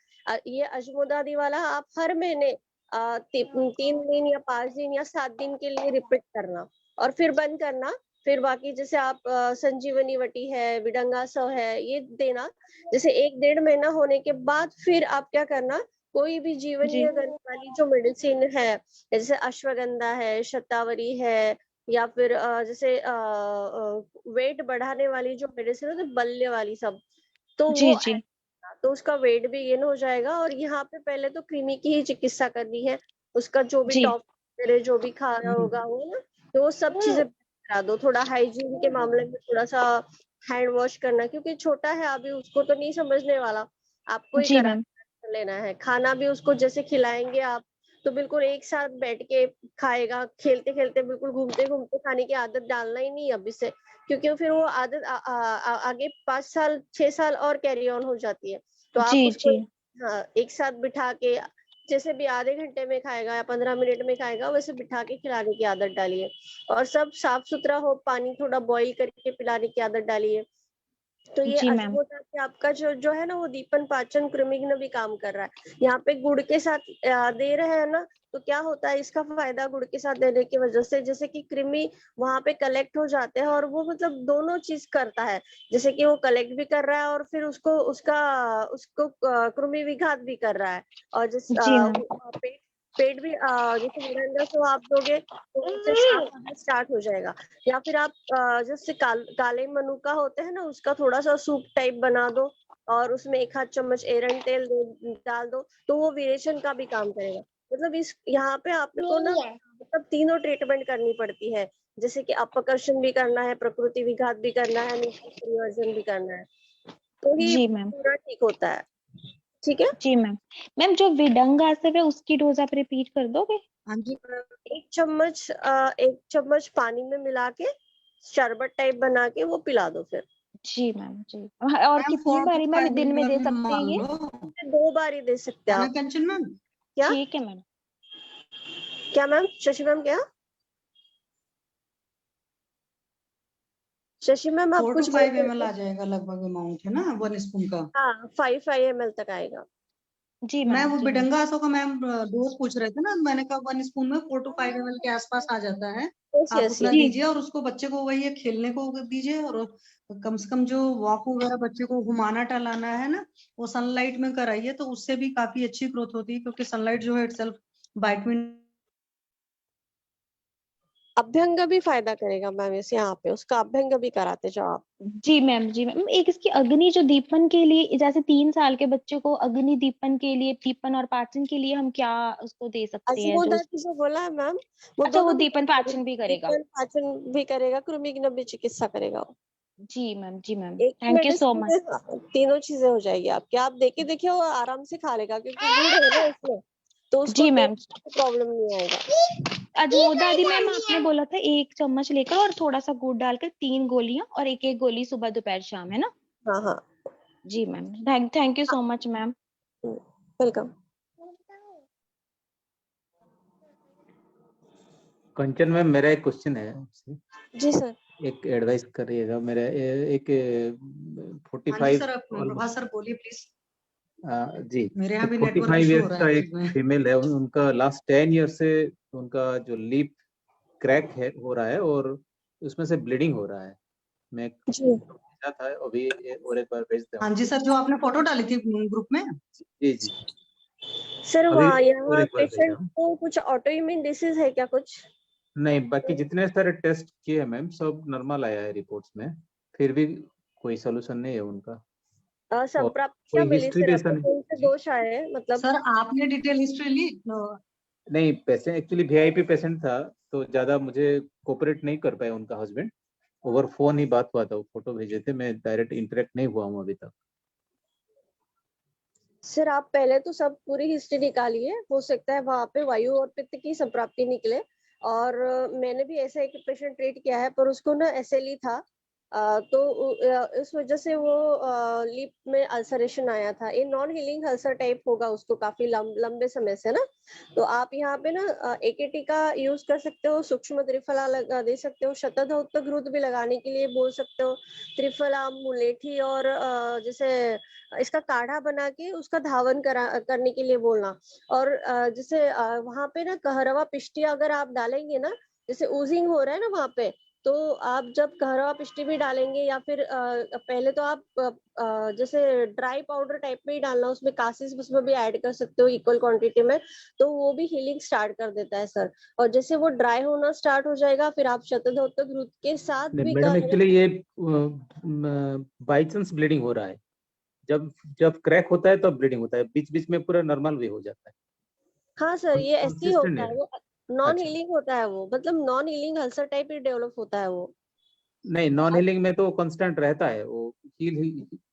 ये अजमोदादी वाला आप हर महीने 3 दिन या 5 दिन या 7 दिन के लिए रिपीट करना, और फिर बंद करना। फिर बाकी जैसे आप संजीवनी वटी है, विडंगासव है, ये देना। जैसे 1-1.5 महीना होने के बाद फिर आप क्या करना, कोई भी जीवनीय जी गंध वाली जो मेडिसिन है, जैसे अश्वगंधा है, शतावरी है, या फिर जैसे वेट बढ़ाने वाली जो मेडिसिन है, तो बल्य वाली सब, तो जी वो जी तो उसका वेट भी गेन हो जाएगा। और यहाँ पे पहले तो कृमि की ही चिकित्सा करनी है, उसका जो भी जी टॉप जो भी खा रहा होगा वो ना, तो वो सब चीजें करा दो। थोड़ा हाइजीन के मामले में थोड़ा सा हैंड वॉश करना, क्योंकि छोटा है अभी, उसको तो नहीं समझने वाला, आपको ही जी करा मैम। लेना है। खाना भी उसको जैसे खिलाएंगे आप, तो बिल्कुल एक साथ बैठ के खाएगा, खेलते खेलते बिल्कुल घूमते घूमते खाने की आदत डालना ही नहीं अभी से, क्योंकि फिर वो आदत आगे 5 साल 6 साल और कैरी ऑन हो जाती है। तो आप जी उसको जी हाँ, एक साथ बिठा के, जैसे भी आधे घंटे में खाएगा या 15 मिनट में खाएगा, वैसे बिठा के खिलाने की आदत डालिए। और सब साफ सुथरा हो, पानी थोड़ा बॉईल करके पिलाने की आदत डालिए। तो ये जी मैम। अजमोदा से आपका जो जो है ना, वो दीपन पाचन कृमिघ्न भी काम कर रहा है। यहाँ पे गुड़ के साथ दे रहे हैं ना, तो क्या होता है, इसका फायदा गुड़ के साथ देने की वजह से, जैसे कि कृमि वहां पे कलेक्ट हो जाते हैं, और वो मतलब दोनों चीज करता है। जैसे कि वो कलेक्ट भी कर रहा है, और फिर उसको उसका उसको कृमि विघात भी कर रहा है। और जी मैम। पेट पेट भी जैसे विरंगा को आप दोगे तो उससे साफ होना स्टार्ट हो जाएगा। या फिर आप जैसे काले मनुका होते हैं ना, उसका थोड़ा सा सूप टाइप बना दो, और उसमें 1 आध चम्मच एरंड तेल डाल दो, तो वो विरेचन का भी काम करेगा। मतलब इस यहाँ पे आपको ना मतलब तीनों ट्रीटमेंट करनी पड़ती है, जैसे कि अपकर्षण भी करना है, प्रकृति विघात भी करना है, न्यूट्रिय परिवर्जन भी करना है, तो ही जी मैम। पूरा ठीक होता है। ठीक है। जी मैम। मैम जो विडंगासव है उसकी डोज आप रिपीट कर दोगे? हाँ जी। 1 चम्मच पानी में मिला के शरबत टाइप बना के वो पिला दो फिर। जी मैम। जी और मैम कितनी 4 to बारी मैम 5 दिन में ml दे भी सकते हैं मान ये? लो, 2 बार ही दे सकते हैं है ना आप। कंचन मैम। क्या ठीक है मैम। क्या मैम, शशि मैम, क्या शशि मैम, आप 4 to कुछ बोल 5 रहे ml थे? आ जाएगा लगभग अमाउंट, है ना 1 स्पून का। हाँ, 5 ml तक आएगा। जी मैं मैम। वो जी मैम। बिडंगा आसो का मैम डोज पूछ रहे थे ना, मैंने कहा 1 स्पून में 4 to 5 ml के आसपास आ जाता है। यस आप यस उतना यस। जी दीजिए, और उसको बच्चे को वही है, खेलने को दीजिए, और कम से कम जो वॉक वगैरह बच्चे को घुमाना टहलाना है ना, वो सनलाइट में कराइए, तो उससे भी काफी अच्छी ग्रोथ होती है, क्योंकि सनलाइट जो है इटसेल्फ विटामिन अभ्यंग भी फायदा करेगा मैम, इस यहाँ पे उसका अभ्यंग भी कराते जाओ आप। जी मैम, जी मैम। एक इसकी अग्नि जो दीपन के लिए, जैसे 3 साल के बच्चे को अग्नि दीपन के लिए, दीपन और पाचन के लिए हम क्या उसको दे सकते हैं? जो अजमोदर जो बोला है मैम, वो अच्छा, वो दोनों भी दीपन पाचन भी करेगा। दीपन पाचन भी करेगा, कृमिघ्न भी चिकित्सा करेगा वो। जी मैम, जी मैम, एक thank you so medicine much. में तीनों चीजें हो जाएगी आपकी। आप देखे देखिए वो आराम से खा लेगा, क्योंकि गुड़ है ना इसमें, तो उसको जी मैम। प्रॉब्लम नहीं आएगा। अजमोदा आदि मैम आपने बोला था 1 चम्मच लेकर और थोड़ा सा गुड़ डालकर 3 गोलियां, और एक गोली सुबह दोपहर शाम, है ना? हाँ हाँ जी ma'am, thank you so much ma'am. Welcome. Kanchan ma'am, मेरा एक क्वेश्चन है आपसे। जी सर। एक एडवाइस करिएगा। मेरा एक हाँ जी 45 सर, प्रभात सर बोलिए प्लीज। जी, मेरे यहाँ भी नेटवर्क 45 इशू हो ईयर्स रहा का है एक एक्चुअली में। फीमेल है, उनका लास्ट 10 ईयर से उनका जो लिप क्रैक है हो रहा है और उसमें से ब्लीडिंग हो रहा है। मैं भेजा था अभी और एक बार भेज दूं। हाँ जी सर, जो आपने फोटो डाली थी ग्रुप में। जी जी सर अभी वहाँ और यहाँ एक बार भेजा पेशेंट हूं। को कुछ ऑटो इम्यून डिसीज है क्या कुछ? नहीं, बाकी जितने सारे टेस्ट किए मैम सब नॉर्मल आया है रिपोर्ट्स में, फिर भी कोई सोल्यूशन नहीं है उनका। संप्राप्त क्या कोई मिली हिस्ट्री सर भी आपको? ऐसा नहीं। कौन से दोष आए हैं मतलब? सर आपने डिटेल हिस्ट्री ली? नहीं, पेशेंट एक्चुअली वीआईपी पेशेंट था, तो ज्यादा मुझे कोऑपरेट नहीं कर पाया उनका हस्बैंड। ओवर फोन ही बात हुआ था, वो फोटो भेजे थे, मैं डायरेक्ट इंटरेक्ट नहीं हुआ हूँ अभी तक। सर आप पहले तो सब पूरी हिस्ट्री निकालिए, हो सकता है वहाँ पे वायु और पित्त की संप्राप्ति निकले। और मैंने भी ऐसा एक पेशेंट ट्रीट किया है, पर उसको ना एसएलई था, तो इस वजह से वो लिप में अल्सरेशन आया था। ये नॉन हीलिंग अल्सर टाइप होगा उसको काफी लंबे समय से ना। तो आप यहाँ पे ना एकेटी का यूज कर सकते हो, सूक्ष्म त्रिफला लगा दे सकते हो, शतधौत घृत भी लगाने के लिए बोल सकते हो, त्रिफला, मुलेठी और जैसे इसका काढ़ा बना के उसका धावन करने के लिए बोलना। और जैसे वहां पे ना कहरवा पिष्टी अगर आप डालेंगे ना, जैसे ऊजिंग हो रहा है ना वहां पे, तो आप जब कहरवा पिष्टी भी डालेंगे या फिर पहले तो आप जैसे ड्राई पाउडर टाइप में ही डालना, उसमें कासिस उसमें भी ऐड कर सकते हो इक्वल क्वांटिटी में, तो वो भी हीलिंग स्टार्ट कर देता है सर। और जैसे वो ड्राई होना स्टार्ट हो जाएगा, फिर आप शतधौत घृत के साथ भी मैडम कहरवा। एक्चुअली ये बाई चांस ब्लीडिंग हो रहा है। जब जब क्रैक होता है तब ब्लीडिंग होता है, बीच बीच में पूरा नॉर्मल भी हो जाता है। हाँ सर, ये ऐसे ही कंसिस्टेंट होता है। है वो। नॉन अच्छा, हीलिंग होता है वो, मतलब नॉन हीलिंग अल्सर टाइप ही डेवलप होता है वो। नहीं नॉन हीलिंग में तो कांस्टेंट रहता है, वो हील ही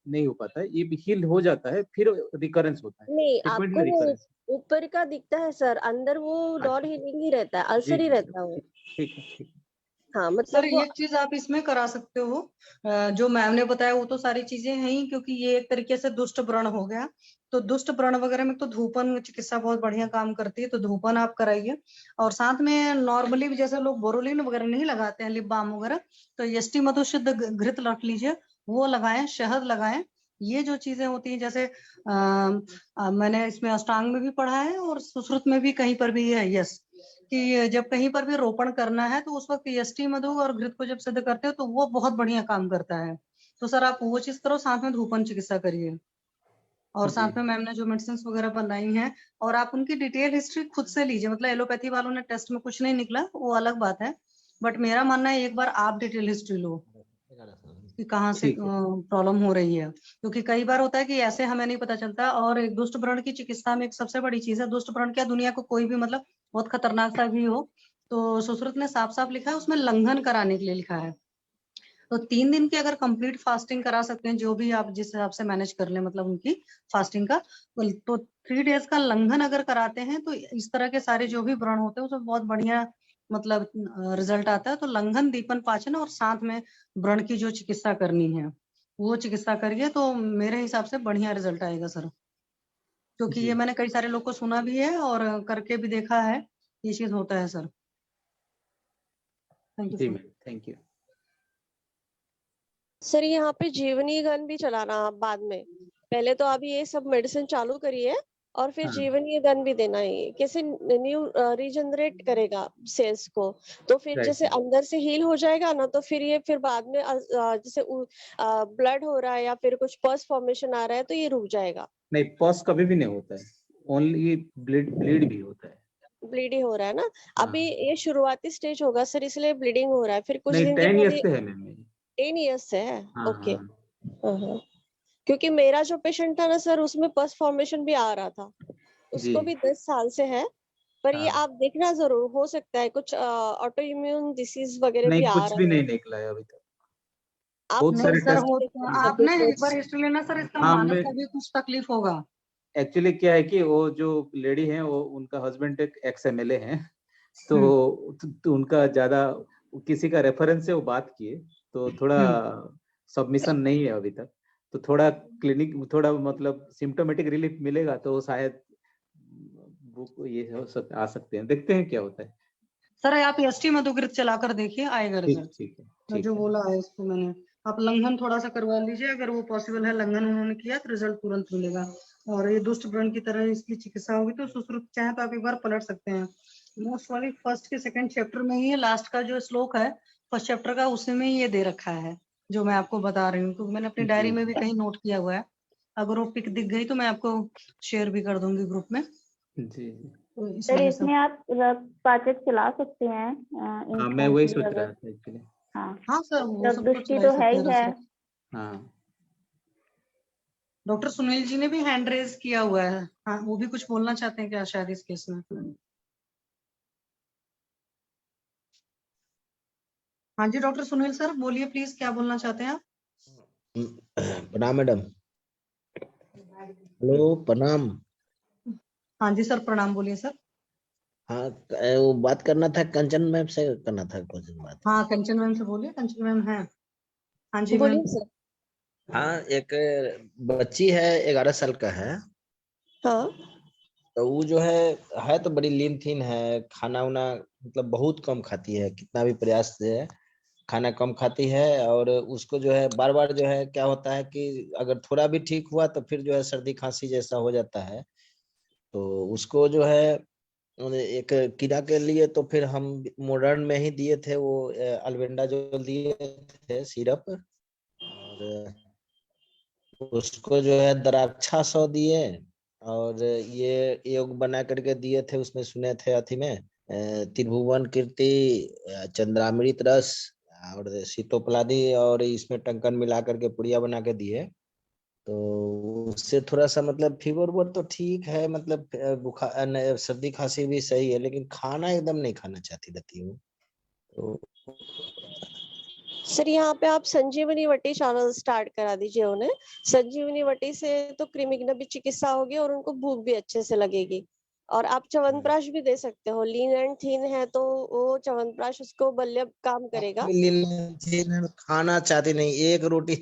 नहीं हो पाता है। ये हील हो जाता है फिर रिकरेंस होता है, नहीं, फ्रीक्वेंटली आपको वो रिकरेंस। ऊपर का दिखता है सर, अंदर वो नॉन अच्छा, हीलिंग ही रहता है, जी अल्सर ही जी रहता है वो। ठीक है ठीक है। हाँ सर मतलब वो। एक चीज आप इसमें करा सकते हो, जो मैम ने बताया वो तो सारी चीजें हैं ही, क्योंकि ये एक तरीके से दुष्ट व्रण हो गया। तो दुष्ट व्रण वगैरह में तो धूपन चिकित्सा बहुत बढ़िया काम करती है, तो धूपन आप कराइए। और साथ में नॉर्मली भी जैसे लोग बोरोलिन वगैरह नहीं लगाते हैं, लिप बाम वगैरह, तो यष्टि मधुशुद्ध घृत रख लीजिए, वो लगाएं, शहद लगाएं। ये जो चीजें होती हैं, जैसे मैंने इसमें अष्टांग में भी पढ़ा है और सुश्रुत में भी कहीं पर भी है, यस, कि जब कहीं पर भी रोपण करना है तो उस वक्त यष्टि मधु और घृत को जब सिद्ध करते हो तो वो बहुत बढ़िया काम करता है। तो सर आप वो चीज करो, साथ में धूपन चिकित्सा करिए, और जी साथ में मैम ने जो मेडिसिन वगैरह बनाई हैं, और आप उनकी डिटेल हिस्ट्री खुद से लीजिए। मतलब एलोपैथी वालों ने टेस्ट में कुछ नहीं निकला, वो अलग बात है, बट मेरा मानना है एक बार आप डिटेल हिस्ट्री लो कि कहाँ से ठीक है। प्रॉब्लम हो रही है। क्योंकि कई बार होता है कि ऐसे हमें नहीं पता चलता। और एक दुष्ट व्रण की चिकित्सा में एक सबसे बड़ी चीज है, दुष्ट व्रण क्या, दुनिया को कोई भी मतलब बहुत खतरनाक सा भी हो, तो सुश्रुत ने साफ साफ लिखा है, उसमें लंघन कराने के लिए लिखा है। तो 3 दिन की अगर कंप्लीट फास्टिंग करा सकते हैं, जो भी आप जिस हिसाब से मैनेज कर ले, मतलब उनकी फास्टिंग का, तो 3 डेज का लंघन अगर कराते हैं तो इस तरह के सारे जो भी व्रण होते हैं उसमें बहुत बढ़िया मतलब रिजल्ट आता है। तो लंघन, दीपन, पाचन और साथ में व्रण की जो चिकित्सा करनी है वो चिकित्सा करिए, तो मेरे हिसाब से बढ़िया रिजल्ट आएगा सर। क्योंकि जी ये मैंने कई सारे लोग को सुना भी है और करके भी देखा है, ये चीज होता है सर। थैंक यू जी sir. Ma'am, thank you. Sir यहाँ पे जीवनी गन भी चलाना आप बाद में, पहले तो अभी ये सब मेडिसिन चालू करिए और फिर हाँ जीवनी गन भी देना है, कैसे न्यू रीजनरेट करेगा सेल्स को। तो फिर राइट जैसे अंदर से हील हो जाएगा ना, तो फिर ये फिर बाद में जैसे ब्लड हो रहा है या फिर कुछ पस फॉर्मेशन आ रहा है तो ये रुक जाएगा। नहीं, पॉज कभी भी नहीं होता है, ओनली ब्लीड ब्लीड भी होता है। ब्लीड ही हो रहा है ना। अभी ये शुरुआती स्टेज होगा सर, इसलिए ब्लीडिंग हो रहा है, फिर कुछ नहीं, दिन 10 जब ईयर्स अभी से है मैम ये। 10 ईयर्स से है। हाँ ओके। हाँ हाँ। क्योंकि मेरा जो पेशेंट था ना सर, उसमें पस फॉर्मेशन भी आ रहा था, जी उसको भी 10 साल से है। पर ये हाँ। आप देखना जरूर, हो सकता है कुछ ऑटो इम्यून डिसीज वगैरह नहीं, भी आ कुछ रहा भी है। नहीं निकला है अभी तक। आप बहुत नहीं सारे सर, टेस्ट। हो आपने एक बार हिस्ट्री लेना सर, इसका हाँ, मानस मैं को भी कुछ तकलीफ होगा। एक्चुअली क्या है कि वो जो लेडी है वो उनका हस्बैंड एक एक्स एमएलए है, तो उनका ज्यादा किसी का रेफरेंस से वो बात किए, तो थोड़ा सबमिशन नहीं है अभी तक। तो थोड़ा क्लिनिक थोड़ा मतलब सिम्टोमेटिक रिलीफ मिलेगा तो शायद वो ये आ सकते हैं, देखते हैं क्या होता है। सर आप एसटी मधुकृत चलाकर देखिए, आएगा रिजल्ट। ठीक है जो बोला है इसको मैंने, आप लंघन थोड़ा सा करवा लीजिए, अगर वो पॉसिबल है, लंघन उन्होंने किया तो रिजल्ट तुरंत मिलेगा। और ये दुष्ट व्रण की तरह इसकी चिकित्सा होगी तो सुश्रुत चाहे तो आप एक बार पलट सकते हैं। मोस्ट वाली फर्स्ट के सेकंड चैप्टर में ही लास्ट का जो श्लोक है फर्स्ट चैप्टर का, उसी में ये दे रखा है जो मैं आपको बता रही हूँ, क्योंकि मैंने अपनी डायरी में भी कहीं नोट किया हुआ है। अगर वो पिक दिख गई तो मैं आपको शेयर भी कर दूंगी ग्रुप में। जी। तो इस सर वजह से इसमें आप पाचक चला सकते हैं हाँ, मैं वही सोच रहा था एक्चुअली। हाँ सर, वो सब दृष्टि तो है ही है। हाँ, डॉक्टर सुनील जी ने भी हैंड रेज किया हुआ है। हाँ, वो भी कुछ बोलना चाहते हैं क्या शायद इस केस में? हाँ जी डॉक्टर सुनील सर, बोलिए प्लीज, क्या बोलना चाहते हैं आप? प्रणाम मैडम। हेलो, प्रणाम। हाँ जी सर, प्रणाम, बोलिए सर। हाँ, वो बात करना था, कंचन मैम से करना था कुछ बात। हाँ, कंचन मैम से बोलिए, कंचन मैम है। हाँ जी मैम। बोलिए सर। हाँ, एक बच्ची है, 11 साल का है। हाँ। तो वो जो है तो बड़ी लीन थीन है, खाना उना मतलब बहुत कम खाती है, कितना भी प्रयास से खाना कम खाती है। और उसको जो है बार बार जो है क्या होता है कि अगर थोड़ा भी ठीक हुआ तो फिर जो है सर्दी खांसी जैसा हो जाता है। तो उसको जो है एक कीड़ा के लिए तो फिर हम मॉडर्न में ही दिए थे, वो अल्बेंडाजोल दिए थे सिरप। और उसको जो है द्राक्षा 100 दिए, और ये योग बना करके दिए थे, उसमें सुने थे अथी में त्रिभुवन कीर्ति, चंद्रामृत रस और सीतोपलादी, और इसमें टंकन मिला करके पुड़िया बना के दिए। तो उससे थोड़ा सा मतलब फीवर वो तो ठीक है, मतलब बुखार सर्दी खांसी भी सही है, लेकिन खाना एकदम नहीं खाना चाहती रहती हूँ। तो सर यहाँ पे आप संजीवनी वटी चैनल स्टार्ट करा दीजिए उन्हें। संजीवनी वटी से तो कृमिघ्न भी चिकित्सा होगी और उनको भूख भी अच्छे से लगेगी। और आप च्यवनप्राश भी दे सकते हो, लीन एंड थीन है तो वो च्यवनप्राश उसको बल्य काम करेगा। खाना चाहती नहीं, एक रोटी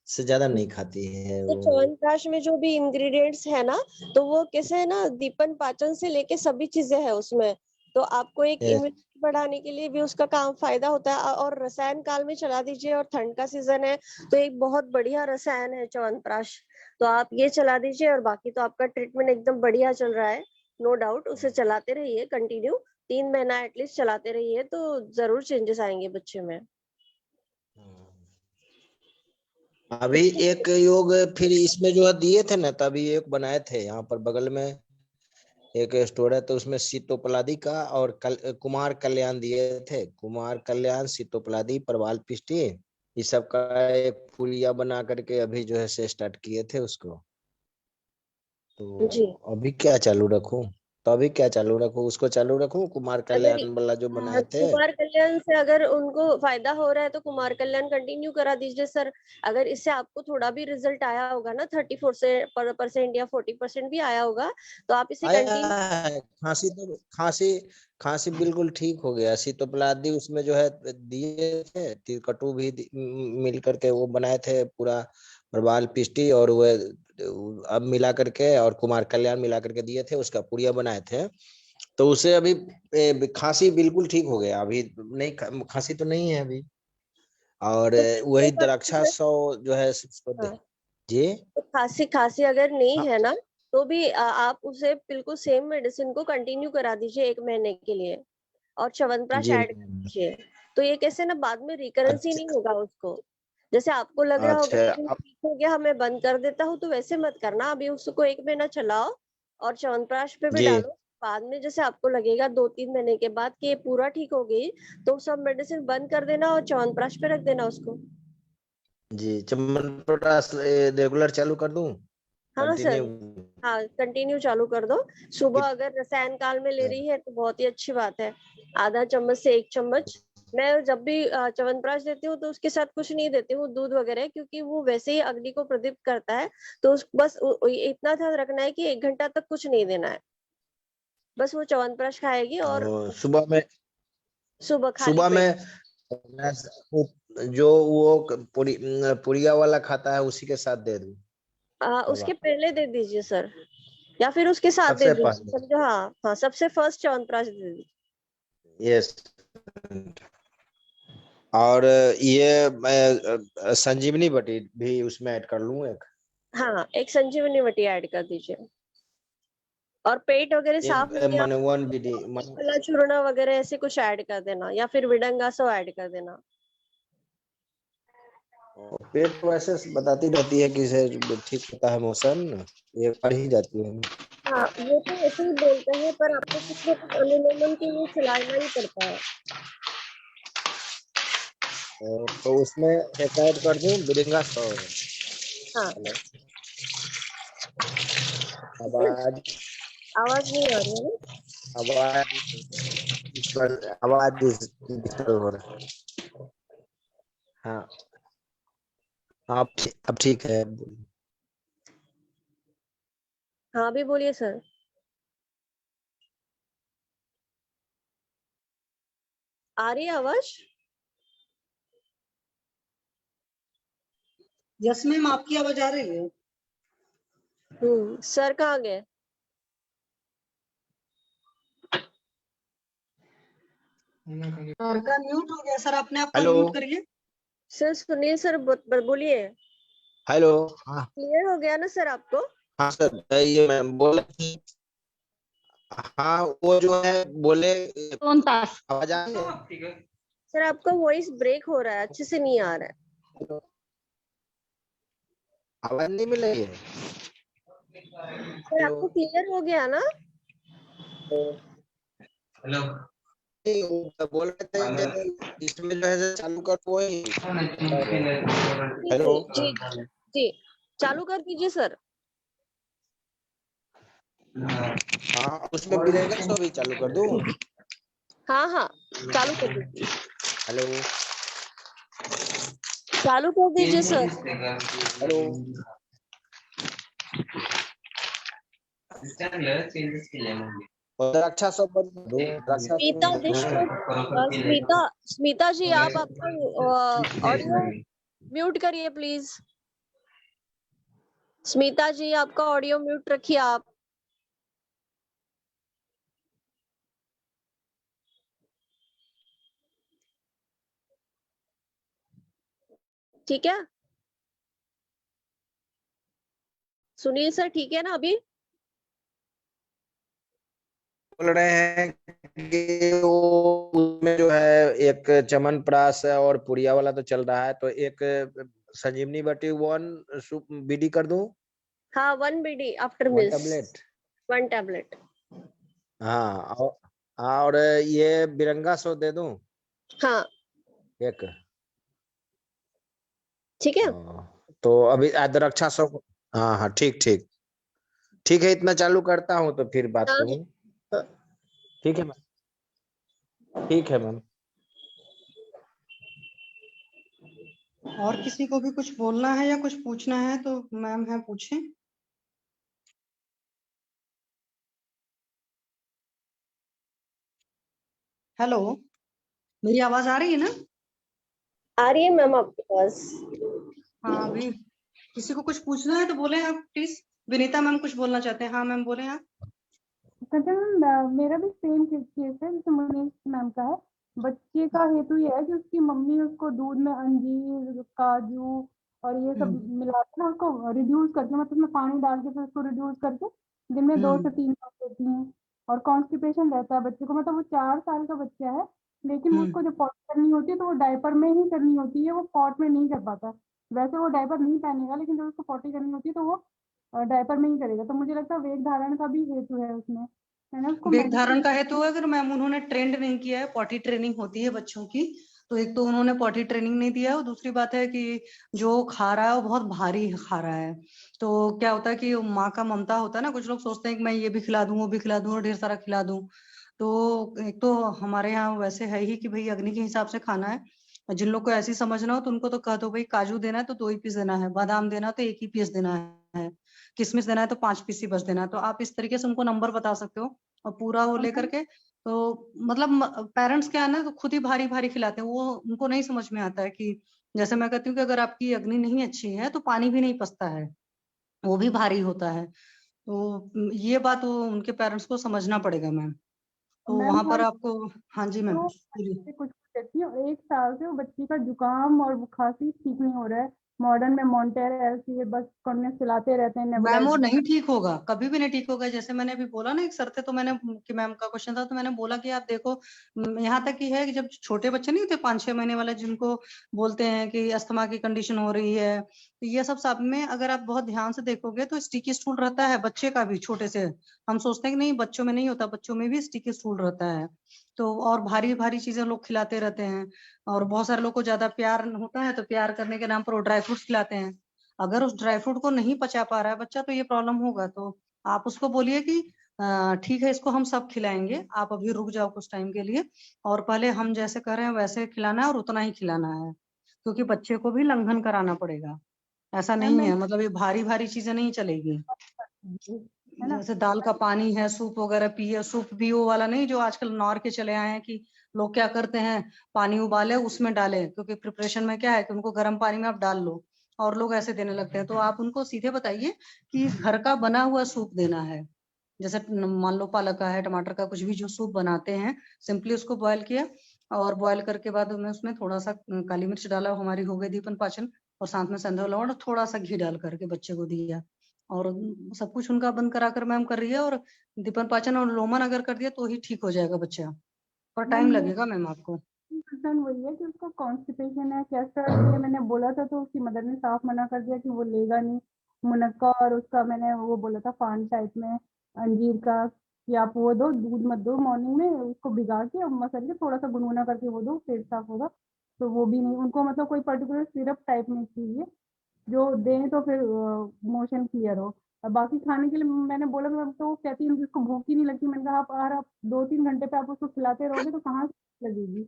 से ज्यादा नहीं खाती है तो वो। च्यवनप्राश में जो भी इंग्रेडिएंट्स है ना, तो वो कैसे है ना, दीपन पाचन से लेके सभी चीजें हैं उसमें। तो आपको एक इम्यूनिटी बढ़ाने के लिए भी उसका काम फायदा होता है। और रसायन काल में चला दीजिए, और ठंड का सीजन है तो एक बहुत बढ़िया रसायन है च्यवनप्राश, तो आप ये चला दीजिए। और बाकी तो आपका ट्रीटमेंट एकदम बढ़िया चल रहा है, नो डाउट। उसे चलाते रहिए कंटिन्यू, 3 महीना एटलीस्ट चलाते रहिए, तो जरूर चेंजेस आएंगे बच्चे में। अभी एक योग फिर इसमें जो है दिए थे ना, तभी एक बनाए थे यहाँ पर बगल में एक स्टोर है, तो उसमें सीतोपलादी का और कुमार कल्याण दिए थे। कुमार कल्याण, सीतोपलादी, परवाल पिष्टी, इस सब का एक पुड़िया बना करके अभी जो है से स्टार्ट किए थे उसको। तो जी। अभी क्या चालू रखूं? तो अभी क्या चालू रखूं? उसको चालू रखूं, कुमार अगर कल्याण वाला जो बनाए थे? कुमार कल्याण से अगर उनको फायदा हो रहा है तो कुमार कल्याण कंटिन्यू करा दीजिए सर। अगर इससे आपको थोड़ा भी रिजल्ट आया होगा ना, 34% या 40% भी आया होगा, तो आप इसे कंटिन्यू। खांसी तो खांसी बिल्कुल ठीक हो गया। सीतोपलादी उसमें जो है दिए थे, तिलकटू भी मिल करके वो बनाए थे पूरा, प्रवाल पिष्टी और वो अब मिला करके, और कुमार कल्याण मिला करके दिए थे, उसका पुड़िया बनाए थे। तो उसे अभी खांसी बिल्कुल ठीक हो गया, अभी नहीं खांसी तो नहीं है अभी। और वही द्राक्षा 100 जो है उसको दे जी। तो खांसी अगर नहीं है ना, तो भी आप उसे बिल्कुल सेम मेडिसिन को कंटिन्यू करा दीजिए 1 महीने के लिए, और च्यवनप्राश जी ऐड कीजिए। तो ये कैसे ना, बाद में रिकरेंस ही नहीं होगा उसको। जैसे आपको लग रहा होगा कि अच्छा, ठीक हो गया, मैं बंद कर देता हूँ, तो वैसे मत करना। अभी उसको 1 महीना चलाओ और च्यवनप्राश पे भी जी डालो, बाद में जैसे आपको लगेगा 2-3 महीने के बाद कि ये पूरा ठीक हो गई, तो सब मेडिसिन बंद कर देना और च्यवनप्राश पे रख देना उसको। जी, च्यवनप्राश रेगुलर चालू कर दूं? हाँ सर, कंटिन्यू? हाँ कंटिन्यू चालू कर दो। सुबह अगर रसायन काल में ले रही है तो बहुत ही अच्छी बात है, आधा चम्मच से 1 चम्मच। मैं जब भी च्यवनप्राश देती हूँ तो उसके साथ कुछ नहीं देती हूँ दूध वगैरह, क्योंकि वो वैसे ही अग्नि को प्रदीप्त करता है। तो बस इतना ध्यान रखना है कि 1 घंटा तक कुछ नहीं देना है, बस वो च्यवनप्राश खाएगी और सुबह में खाली सुबह पेट। में जो वो पुड़िया वाला खाता है उसी के साथ दे दूं? उसके पहले दे दीजिए सर, या फिर उसके साथ दे सबसे दीजिए, पहले? समझो। हाँ हाँ, सबसे फर्स्ट च्यवनप्राश दे दीजिए। यस। और ये मैं संजीवनी बटी भी उसमें ऐड कर लूं एक? हाँ, एक संजीवनी बटी ऐड कर दीजिए। और पेट वगैरह साफ नहीं है, माने 1 BD कला चूर्ण वगैरह ऐसे कुछ ऐड कर देना, या फिर विडंगासो ऐड कर देना। पेट तो ऐसे बताती रहती है कि से ठीक होता है मोशन, ये कर ही जाती है। हाँ, वो तो ऐसे ही बोलते हैं, पर आपको कुछ ना कुछ अनुलोमन के लिए चलाना ही पड़ता है। तो उसमें एक ऐड कर दूं विडंगासो? हाँ। आवाज नहीं आ रही है ना? आवाज डिस्टर्ब हो रहा है। हाँ, अब ठीक है। हाँ, अभी बोलिए सर। आ रही है आवाज? यस मैम, आपकी आवाज आ रही है। सर कहाँ गए? सर का म्यूट हो गया सर, अपने आप को हेलो। म्यूट करिए। सर सुनिए सर, बोलिए। हेलो। हाँ क्लियर हो गया ना सर आपको? हाँ सर, ये मैं बोला कि हाँ वो जो है बोले आवाज आ रही है? सर आपका वॉइस ब्रेक हो रहा है, अच्छे से नहीं आ रहा है। आवाज नहीं मिल रही है? सर आपको क्लियर हो गया ना? हेलो। बोल रहे थे इसमें जो है चालू कर वही। हेलो। जी जी, चालू कर दीजिए सर। हाँ, उसमें विडंगासो भी चालू कर दूं? हाँ हाँ, चालू कर दीजिए। हेलो। चालू कर दीजिए सर। हेलो। रक्षा सब स्मिता जी, आप आपका ऑडियो म्यूट करिए प्लीज। स्मिता जी, आपका ऑडियो म्यूट रखिए आप। ठीक है, सुनील सर ठीक है ना अभी? बोल रहे हैं कि वो उसमें जो है एक च्यवनप्राश और पुड़िया वाला तो चल रहा है, तो एक संजीवनी बटी 1 BD कर दूं? हाँ, 1 BD after 1 meals. Tablet? 1 tablet. हाँ और ये विडंगासो दे दूं? हाँ एक? ठीक है। तो अभी रक्षा सब। हाँ हाँ, ठीक ठीक ठीक है, इतना चालू करता हूँ तो फिर बात करूँ। ठीक है मैम, ठीक है मैम। और किसी को भी कुछ बोलना है या कुछ पूछना है तो मैम है, पूछें। हेलो, मेरी आवाज आ रही है ना? आ रही है मैम आपके पास। हाँ, अभी किसी को कुछ पूछना है तो बोले आप प्लीज। विनीता मैम कुछ बोलना चाहते हैं। हाँ मैम, बोले आप। मैम मेरा भी सेम केस है जैसे मनीष मैम का है। बच्चे का हेतु ये है कि उसकी मम्मी उसको दूध में अंजीर, काजू और ये सब मिला के ना उसको रिड्यूस करके, मतलब उसमें पानी डाल के फिर उसको रिड्यूस करके दिन में 2 से 3 बार देती हैं। और कॉन्स्टिपेशन रहता है बच्चे को, मतलब वो 4 साल का बच्चा है, लेकिन उसको जो पॉटी करनी होती है तो वो डायपर में ही करनी होती है, वो पॉट में नहीं कर पाता। वैसे वो डायपर नहीं पहनेगा, लेकिन जब उसको पॉटी करनी होती है तो वो डायपर में ही करेगा। तो मुझे लगता है वेग धारण का भी हेतु है उसमें। मैंने उसको वेग मेडिसिन धारण का हेतु अगर मैम उन्होंने ट्रेंड नहीं किया है, पॉटी ट्रेनिंग होती है बच्चों की, तो एक तो उन्होंने पॉटी ट्रेनिंग नहीं दिया है, और दूसरी बात है कि जो खा रहा है वो बहुत भारी खा रहा है। तो क्या होता है कि माँ का ममता होता है ना, कुछ लोग सोचते हैं कि मैं ये भी खिला दूं वो भी खिला दूं और ढेर सारा खिला दूं। तो एक तो हमारे यहाँ वैसे है ही कि भाई अग्नि के हिसाब से खाना है, और जिन लोग को ऐसी समझना हो तो उनको तो कह दो भाई काजू देना है तो 2 ही पीस देना है, बादाम देना है तो 1 ही पीस देना है, किशमिश देना है तो 5 पीस ही बस देना है। तो आप इस तरीके से उनको नंबर बता सकते हो, और पूरा वो लेकर के तो मतलब पेरेंट्स क्या है ना, तो खुद ही भारी भारी खिलाते हैं, वो उनको नहीं समझ में आता है कि जैसे मैं कहती हूँ कि अगर आपकी अग्नि नहीं अच्छी है तो पानी भी नहीं पचता है, वो भी भारी होता है। तो ये बात वो उनके पेरेंट्स को समझना पड़ेगा मैम। तो मैम वहां पर हर आपको, हाँ जी मैम तो बोलिए। कुछ कहती हूँ, 1 साल से वो बच्ची का जुकाम और बुखार ठीक नहीं हो रहा है। मॉडर्न में मॉन्टेर एलसी बस कंटिन्यूस चलाते रहते हैं, मैम वो नेबुलाइजर। नहीं ठीक होगा, कभी भी नहीं ठीक होगा। जैसे मैंने अभी बोला ना, एक सर थे तो मैंने कि मैम का क्वेश्चन था तो मैंने बोला कि आप देखो, यहाँ तक की है कि जब छोटे बच्चे नहीं होते 5-6 महीने वाले जिनको बोलते हैं कि अस्थमा की कंडीशन हो रही है, तो ये सब में अगर आप बहुत ध्यान से देखोगे तो स्टिकी स्टूल रहता है बच्चे का भी, छोटे से। हम सोचते हैं कि नहीं बच्चों में नहीं होता, बच्चों में भी स्टिकी स्टूल रहता है। तो और भारी भारी चीजें लोग खिलाते रहते हैं, और बहुत सारे लोग को ज्यादा प्यार होता है तो प्यार करने के नाम पर वो ड्राई फ्रूट्स खिलाते हैं। अगर उस ड्राई फ्रूट को नहीं पचा पा रहा है बच्चा तो ये प्रॉब्लम होगा। तो आप उसको बोलिए कि ठीक है इसको हम सब खिलाएंगे, आप अभी रुक जाओ कुछ टाइम के लिए, और पहले हम जैसे कर रहे हैं वैसे खिलाना है और उतना ही खिलाना है, क्योंकि बच्चे को भी लंघन कराना पड़ेगा। ऐसा मैम नहीं मैं है मतलब ये भारी भारी चीजें नहीं चलेगी। है ना। जैसे दाल का पानी है, सूप वगैरह पिए, सूप भी वो वाला नहीं जो आजकल नॉर के चले आए हैं कि लोग क्या करते हैं, पानी उबाले उसमें डाले, क्योंकि प्रिपरेशन में क्या है कि उनको गर्म पानी में आप डाल लो, और लोग ऐसे देने लगते हैं। तो आप उनको सीधे बताइए कि घर का बना हुआ सूप देना है। जैसे मान लो पालक का है, टमाटर का, कुछ भी जो सूप बनाते हैं, सिंपली उसको बॉयल किया, और बॉयल करके बाद में उसमें थोड़ा सा काली मिर्च डाला, हमारी हो गई दीपन पाचन, और साथ में संधव लवण और थोड़ा सा घी डाल करके बच्चे को दिया, और सब कुछ उनका बंद करा कर मैम कर रही है, और दीपन पाचन और लोमन अगर कर दिया तो ही ठीक हो जाएगा बच्चा, पर मैम टाइम मेरा लगेगा मैम आपको। कंसर्न वही है कि उसको कॉन्स्टिपेशन है, कैस्टर के लिए मैंने बोला था तो उसकी मदर ने साफ मना कर दिया कि वो लेगा नहीं। मुनक्का और उसका मैंने वो बोला था फान टाइप में अंजीर का, कि आप वो दो, दूध मत दो, मॉर्निंग में उसको भिगा के और मसल के थोड़ा सा गुनगुना करके वो दो, पेट साफ होगा। तो वो भी नहीं, उनको मतलब कोई पर्टिकुलर सिरप टाइप में चाहिए जो दें तो फिर मोशन क्लियर हो। और बाकी खाने के लिए मैंने बोला मैम, तो वो कहती है उसको भूख ही नहीं लगती। मैंने कहा आप 2-3 घंटे पे आप उसको खिलाते रहोगे तो कहाँ से लगेगी।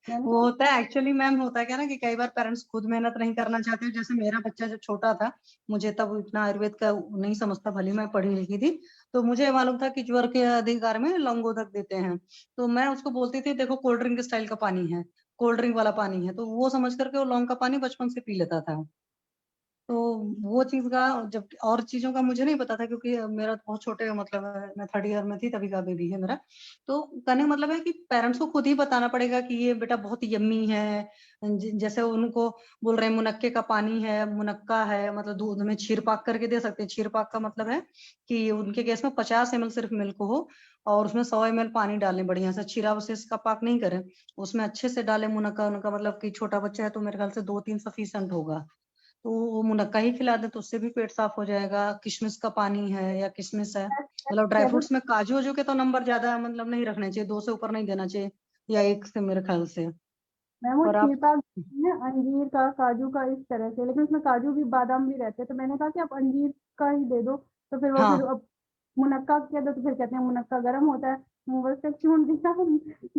मैंने वो कहा होता है एक्चुअली मैम, होता है क्या ना कि कई बार पेरेंट्स खुद मेहनत नहीं करना चाहते। जैसे मेरा बच्चा जब छोटा था, मुझे तब इतना आयुर्वेद का नहीं समझता, भली मैं पढ़ी लिखी थी, तो मुझे मालूम था कि ज्वर के अधिकार में लौंगोदक देते हैं। तो मैं उसको बोलती थी देखो कोल्ड ड्रिंक स्टाइल का पानी है, कोल्ड ड्रिंक वाला पानी है, तो वो समझ करके वो लौंग का पानी बचपन से पी लेता था। तो वो चीज का, जब और चीजों का मुझे नहीं पता था, क्योंकि मेरा तो बहुत छोटे मतलब मैं 3rd ईयर में थी तभी का बेबी है मेरा। तो कहने का मतलब है कि पेरेंट्स को खुद ही बताना पड़ेगा कि ये बेटा बहुत यम्मी है। जैसे उनको बोल रहे हैं मुनक्के का पानी है, मुनक्का है, मतलब दूध में छीर पाक करके दे सकते हैं। छीर पाक का मतलब है कि उनके केस में 50 ml सिर्फ मिल्क हो, और उसमें 100 ml पानी डालें, बढ़िया से छीरा वशीस का पाक नहीं करें, उसमें अच्छे से डालें मुनक्का। उनका मतलब कि छोटा बच्चा है तो मेरे ख्याल से 2-3 सफिशिएंट होगा, तो वो मुनक्का ही खिला दे तो उससे भी पेट साफ हो जाएगा। किशमिश का पानी है या किशमिश है, मतलब ड्राई कैसे फ्रूट्स में काजू वाजू के तो नंबर ज्यादा मतलब नहीं रखने चाहिए, 2 से ऊपर नहीं देना चाहिए, या 1 से मेरे ख्याल से। मैम वो पर आप, छीलपाग है अंजीर का, काजू का, इस तरह से, लेकिन उसमें काजू भी बादाम भी रहते हैं। तो मैंने कहा कि आप अंजीर का ही दे दो, तो फिर वो फिर हाँ अब मुनक्का कह दो तो फिर कहते हैं मुनक्का गर्म होता है। बस तक क्यों दिया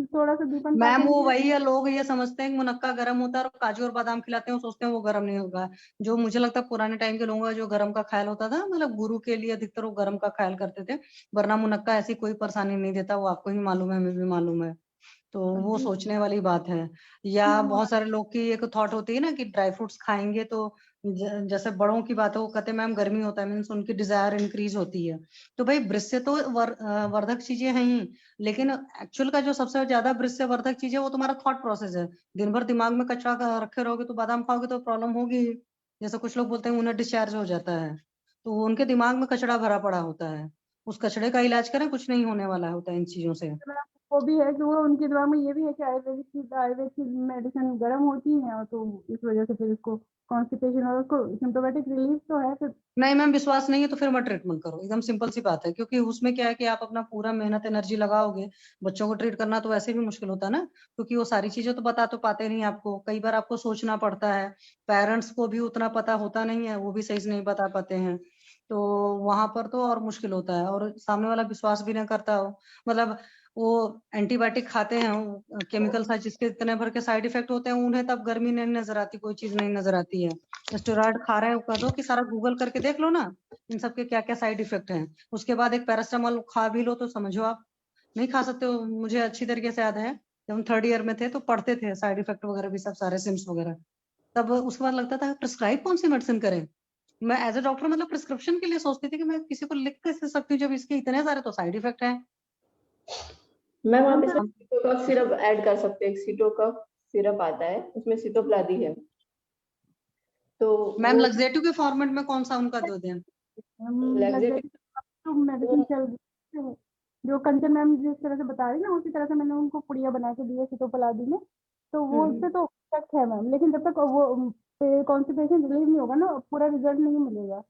थोड़ा सा दीपन मैम, पाचन वो किया। वही है, लोग ये समझते हैं कि मुनक्का गर्म होता है और काजू और बादाम खिलाते हैं, वो सोचते हैं वो गर्म नहीं होगा। जो मुझे लगता है पुराने टाइम के लोगों का जो गर्म का ख्याल होता था, मतलब गुरु के लिए अधिकतर वो गर्म का ख्याल करते थे, वरना मुनक्का ऐसी कोई परेशानी नहीं देता, वो आपको ही मालूम है, हमें भी मालूम है। तो वो जी सोचने वाली बात है। या मैम बहुत सारे लोग की एक थॉट होती है ना कि ड्राई फ्रूट्स खाएंगे तो जैसे बड़ों की बात है, वो कहते हैं मैम गर्मी होता है, मीन्स उनकी डिजायर इंक्रीज होती है। तो भाई वृक्ष से तो वर्धक चीजें हैं ही, लेकिन एक्चुअल का जो सबसे ज्यादा वृक्ष से वर्धक चीज है वो तुम्हारा थॉट प्रोसेस है। दिन भर दिमाग में कचरा रखे रहोगे तो बादाम खाओगे तो प्रॉब्लम होगी ही। जैसे कुछ लोग बोलते हैं उन्हें डिस्चार्ज हो जाता है, तो वो उनके दिमाग में कचरा भरा पड़ा होता है, उस कचड़े का इलाज करें, कुछ नहीं होने वाला होता है इन चीजों से। वो भी है कि वो उनके दिमाग में ये भी है कि आयुर्वेद की मेडिसिन गर्म होती है, और तो इस वजह से फिर उसको कॉन्स्टिपेशन और उसको सिम्टोमेटिक रिलीफ तो है फिर। नहीं मैम, विश्वास नहीं है तो फिर मत ट्रीटमेंट करो, एकदम सिंपल सी बात है। क्योंकि उसमें क्या है कि आप अपना पूरा मेहनत एनर्जी लगाओगे, बच्चों को ट्रीट करना तो वैसे भी मुश्किल होता है ना, क्योंकि वो सारी चीजें तो बता तो पाते नहीं आपको, कई बार आपको सोचना पड़ता है, पेरेंट्स को भी उतना पता होता नहीं है, वो भी सही से नहीं बता पाते हैं, तो वहां पर तो और मुश्किल होता है। और सामने वाला विश्वास भी नहीं करता हो, मतलब वो एंटीबायोटिक खाते हैं केमिकल सा, जिसके इतने भर के साइड इफेक्ट होते हैं, उन्हें तब गर्मी नहीं नजर आती, कोई चीज नहीं नजर आती है। स्टेरॉइड खा रहे हैं, कह दो कि सारा गूगल करके देख लो ना इन सब के क्या क्या साइड इफेक्ट हैं, उसके बाद एक पैरास्टामोल खा भी लो तो समझो आप नहीं खा सकते हो। मुझे अच्छी तरीके से याद है, जब हम 3rd ईयर में थे तो पढ़ते थे साइड इफेक्ट वगैरह भी सब सारे सिम्स वगैरह, तब उसके बाद लगता था प्रिस्क्राइब कौन सी मेडिसिन करें। मैं एज ए डॉक्टर मतलब प्रिस्क्रिप्शन के लिए सोचती थी कि मैं किसी को लिख कैसे सकती हूँ जब इसके इतने सारे तो साइड इफेक्ट हैं। मैम आप इसमें सीटोकॉक सिरप ऐड कर सकते हैं, एक सीटोकॉक सिरप आता है उसमें सिटोप्लादी है, तो मैम लग्जेटिव के फॉर्मेट में कौन सा उनका दो दें? मेडिसिन चल रही है जो कंचन मैम जिस तरह से बता रही ना, उसी तरह से मैंने उनको पुड़िया बना के दी है सिटोप्लादी में, तो वो उससे तो इफेक्ट है मैम, लेकिन जब तक वो कॉन्स्टिपेशन रिलीव नहीं होगा ना, पूरा रिजल्ट नहीं मिलेगा।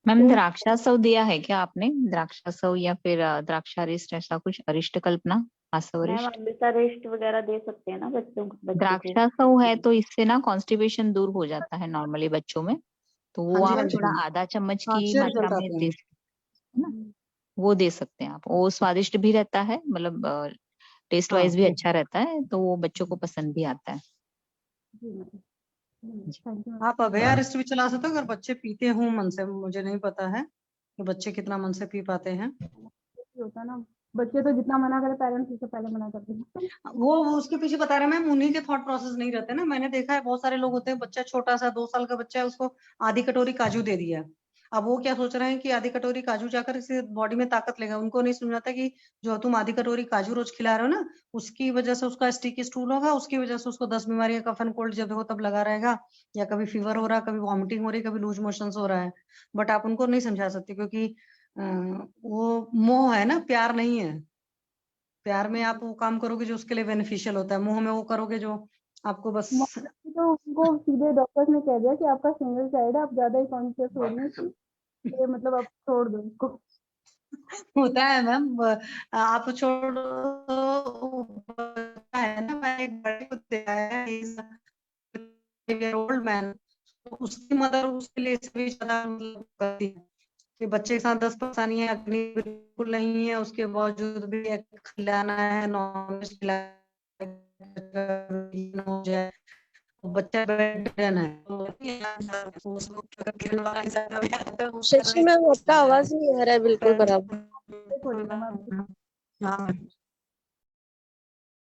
मैम द्राक्षासव दिया है क्या आपने? द्राक्षासव या फिर द्राक्षारिष्ट, ऐसा कुछ, अरिष्ट कल्पना, आसवरिष्ट, अमृतारिष्ट वगैरह दे सकते हैं ना बच्चों को? द्राक्षासव है तो इससे ना कॉन्स्टिपेशन दूर हो जाता है नॉर्मली बच्चों में, तो वो हाँ जी, आप हाँ जी, थोड़ा हाँ जी। आधा चम्मच हाँ, की अच्छे मात्रा रिजल्ट में आते दे हैं। सकते हैं ना, वो दे सकते हैं आप। वो स्वादिष्ट भी रहता है, मतलब टेस्ट हाँ, वाइज भी अच्छा रहता है, तो वो बच्चों को पसंद भी आता है। आप अभयारिष्ट भी चला सकते हो अगर बच्चे पीते हों मन से, मुझे नहीं पता है कि बच्चे कितना मन से पी पाते हैं। होता है ना, बच्चे तो जितना मना करे पेरेंट्स उससे पहले मना करते हैं। वो उसके पीछे बता रहे हैं मैम, उन्हीं के थॉट प्रोसेस नहीं रहते ना। मैंने देखा है बहुत सारे लोग होते हैं, बच्चा छोटा सा 2 साल का बच्चा है, उसको आधी कटोरी काजू दे दिया, अब वो क्या सोच रहे हैं कि आधी कटोरी काजू जाकर इसे बॉडी में ताकत लेगा। उनको नहीं समझाता कि जो तुम आधी कटोरी काजू रोज खिला रहे हो ना, उसकी वजह से उसका स्टिकी स्टूल होगा, उसकी वजह से उसको 10 बीमारियां, कफ एंड कोल्ड जब हो तब लगा रहेगा, या कभी फीवर हो रहा है, कभी वॉमिटिंग हो रही है, कभी लूज मोशन हो रहा है। बट आप उनको नहीं समझा सकते, क्योंकि वो मोह है ना, प्यार नहीं है। प्यार में आप वो काम करोगे जो उसके लिए बेनिफिशियल होता है, मोह में वो करोगे जो आपको बस। तो उनको सीधे डॉक्टर्स ने कह दिया कि आपका सिंगल चाइल्ड है, आप ज्यादा ही कॉन्शियस हो रही हैं, ये मतलब आप छोड़ दो इसको। होता है मैम, आप छोड़ है ना। मैं एक बड़े को देखा है, ओल्ड मैन, उसकी मदर उसके लिए भी ज्यादा मतलब करती है कि बच्चे के साथ 10 परेशानी है, अग्नि बिल्कुल नहीं है, उसके बावजूद भी खिलाना है, नॉनवेज हो जाए, बच्चा बेडन है। शशि मैम आपका आवाज नहीं आ रहा है बिल्कुल बराबर। हाँ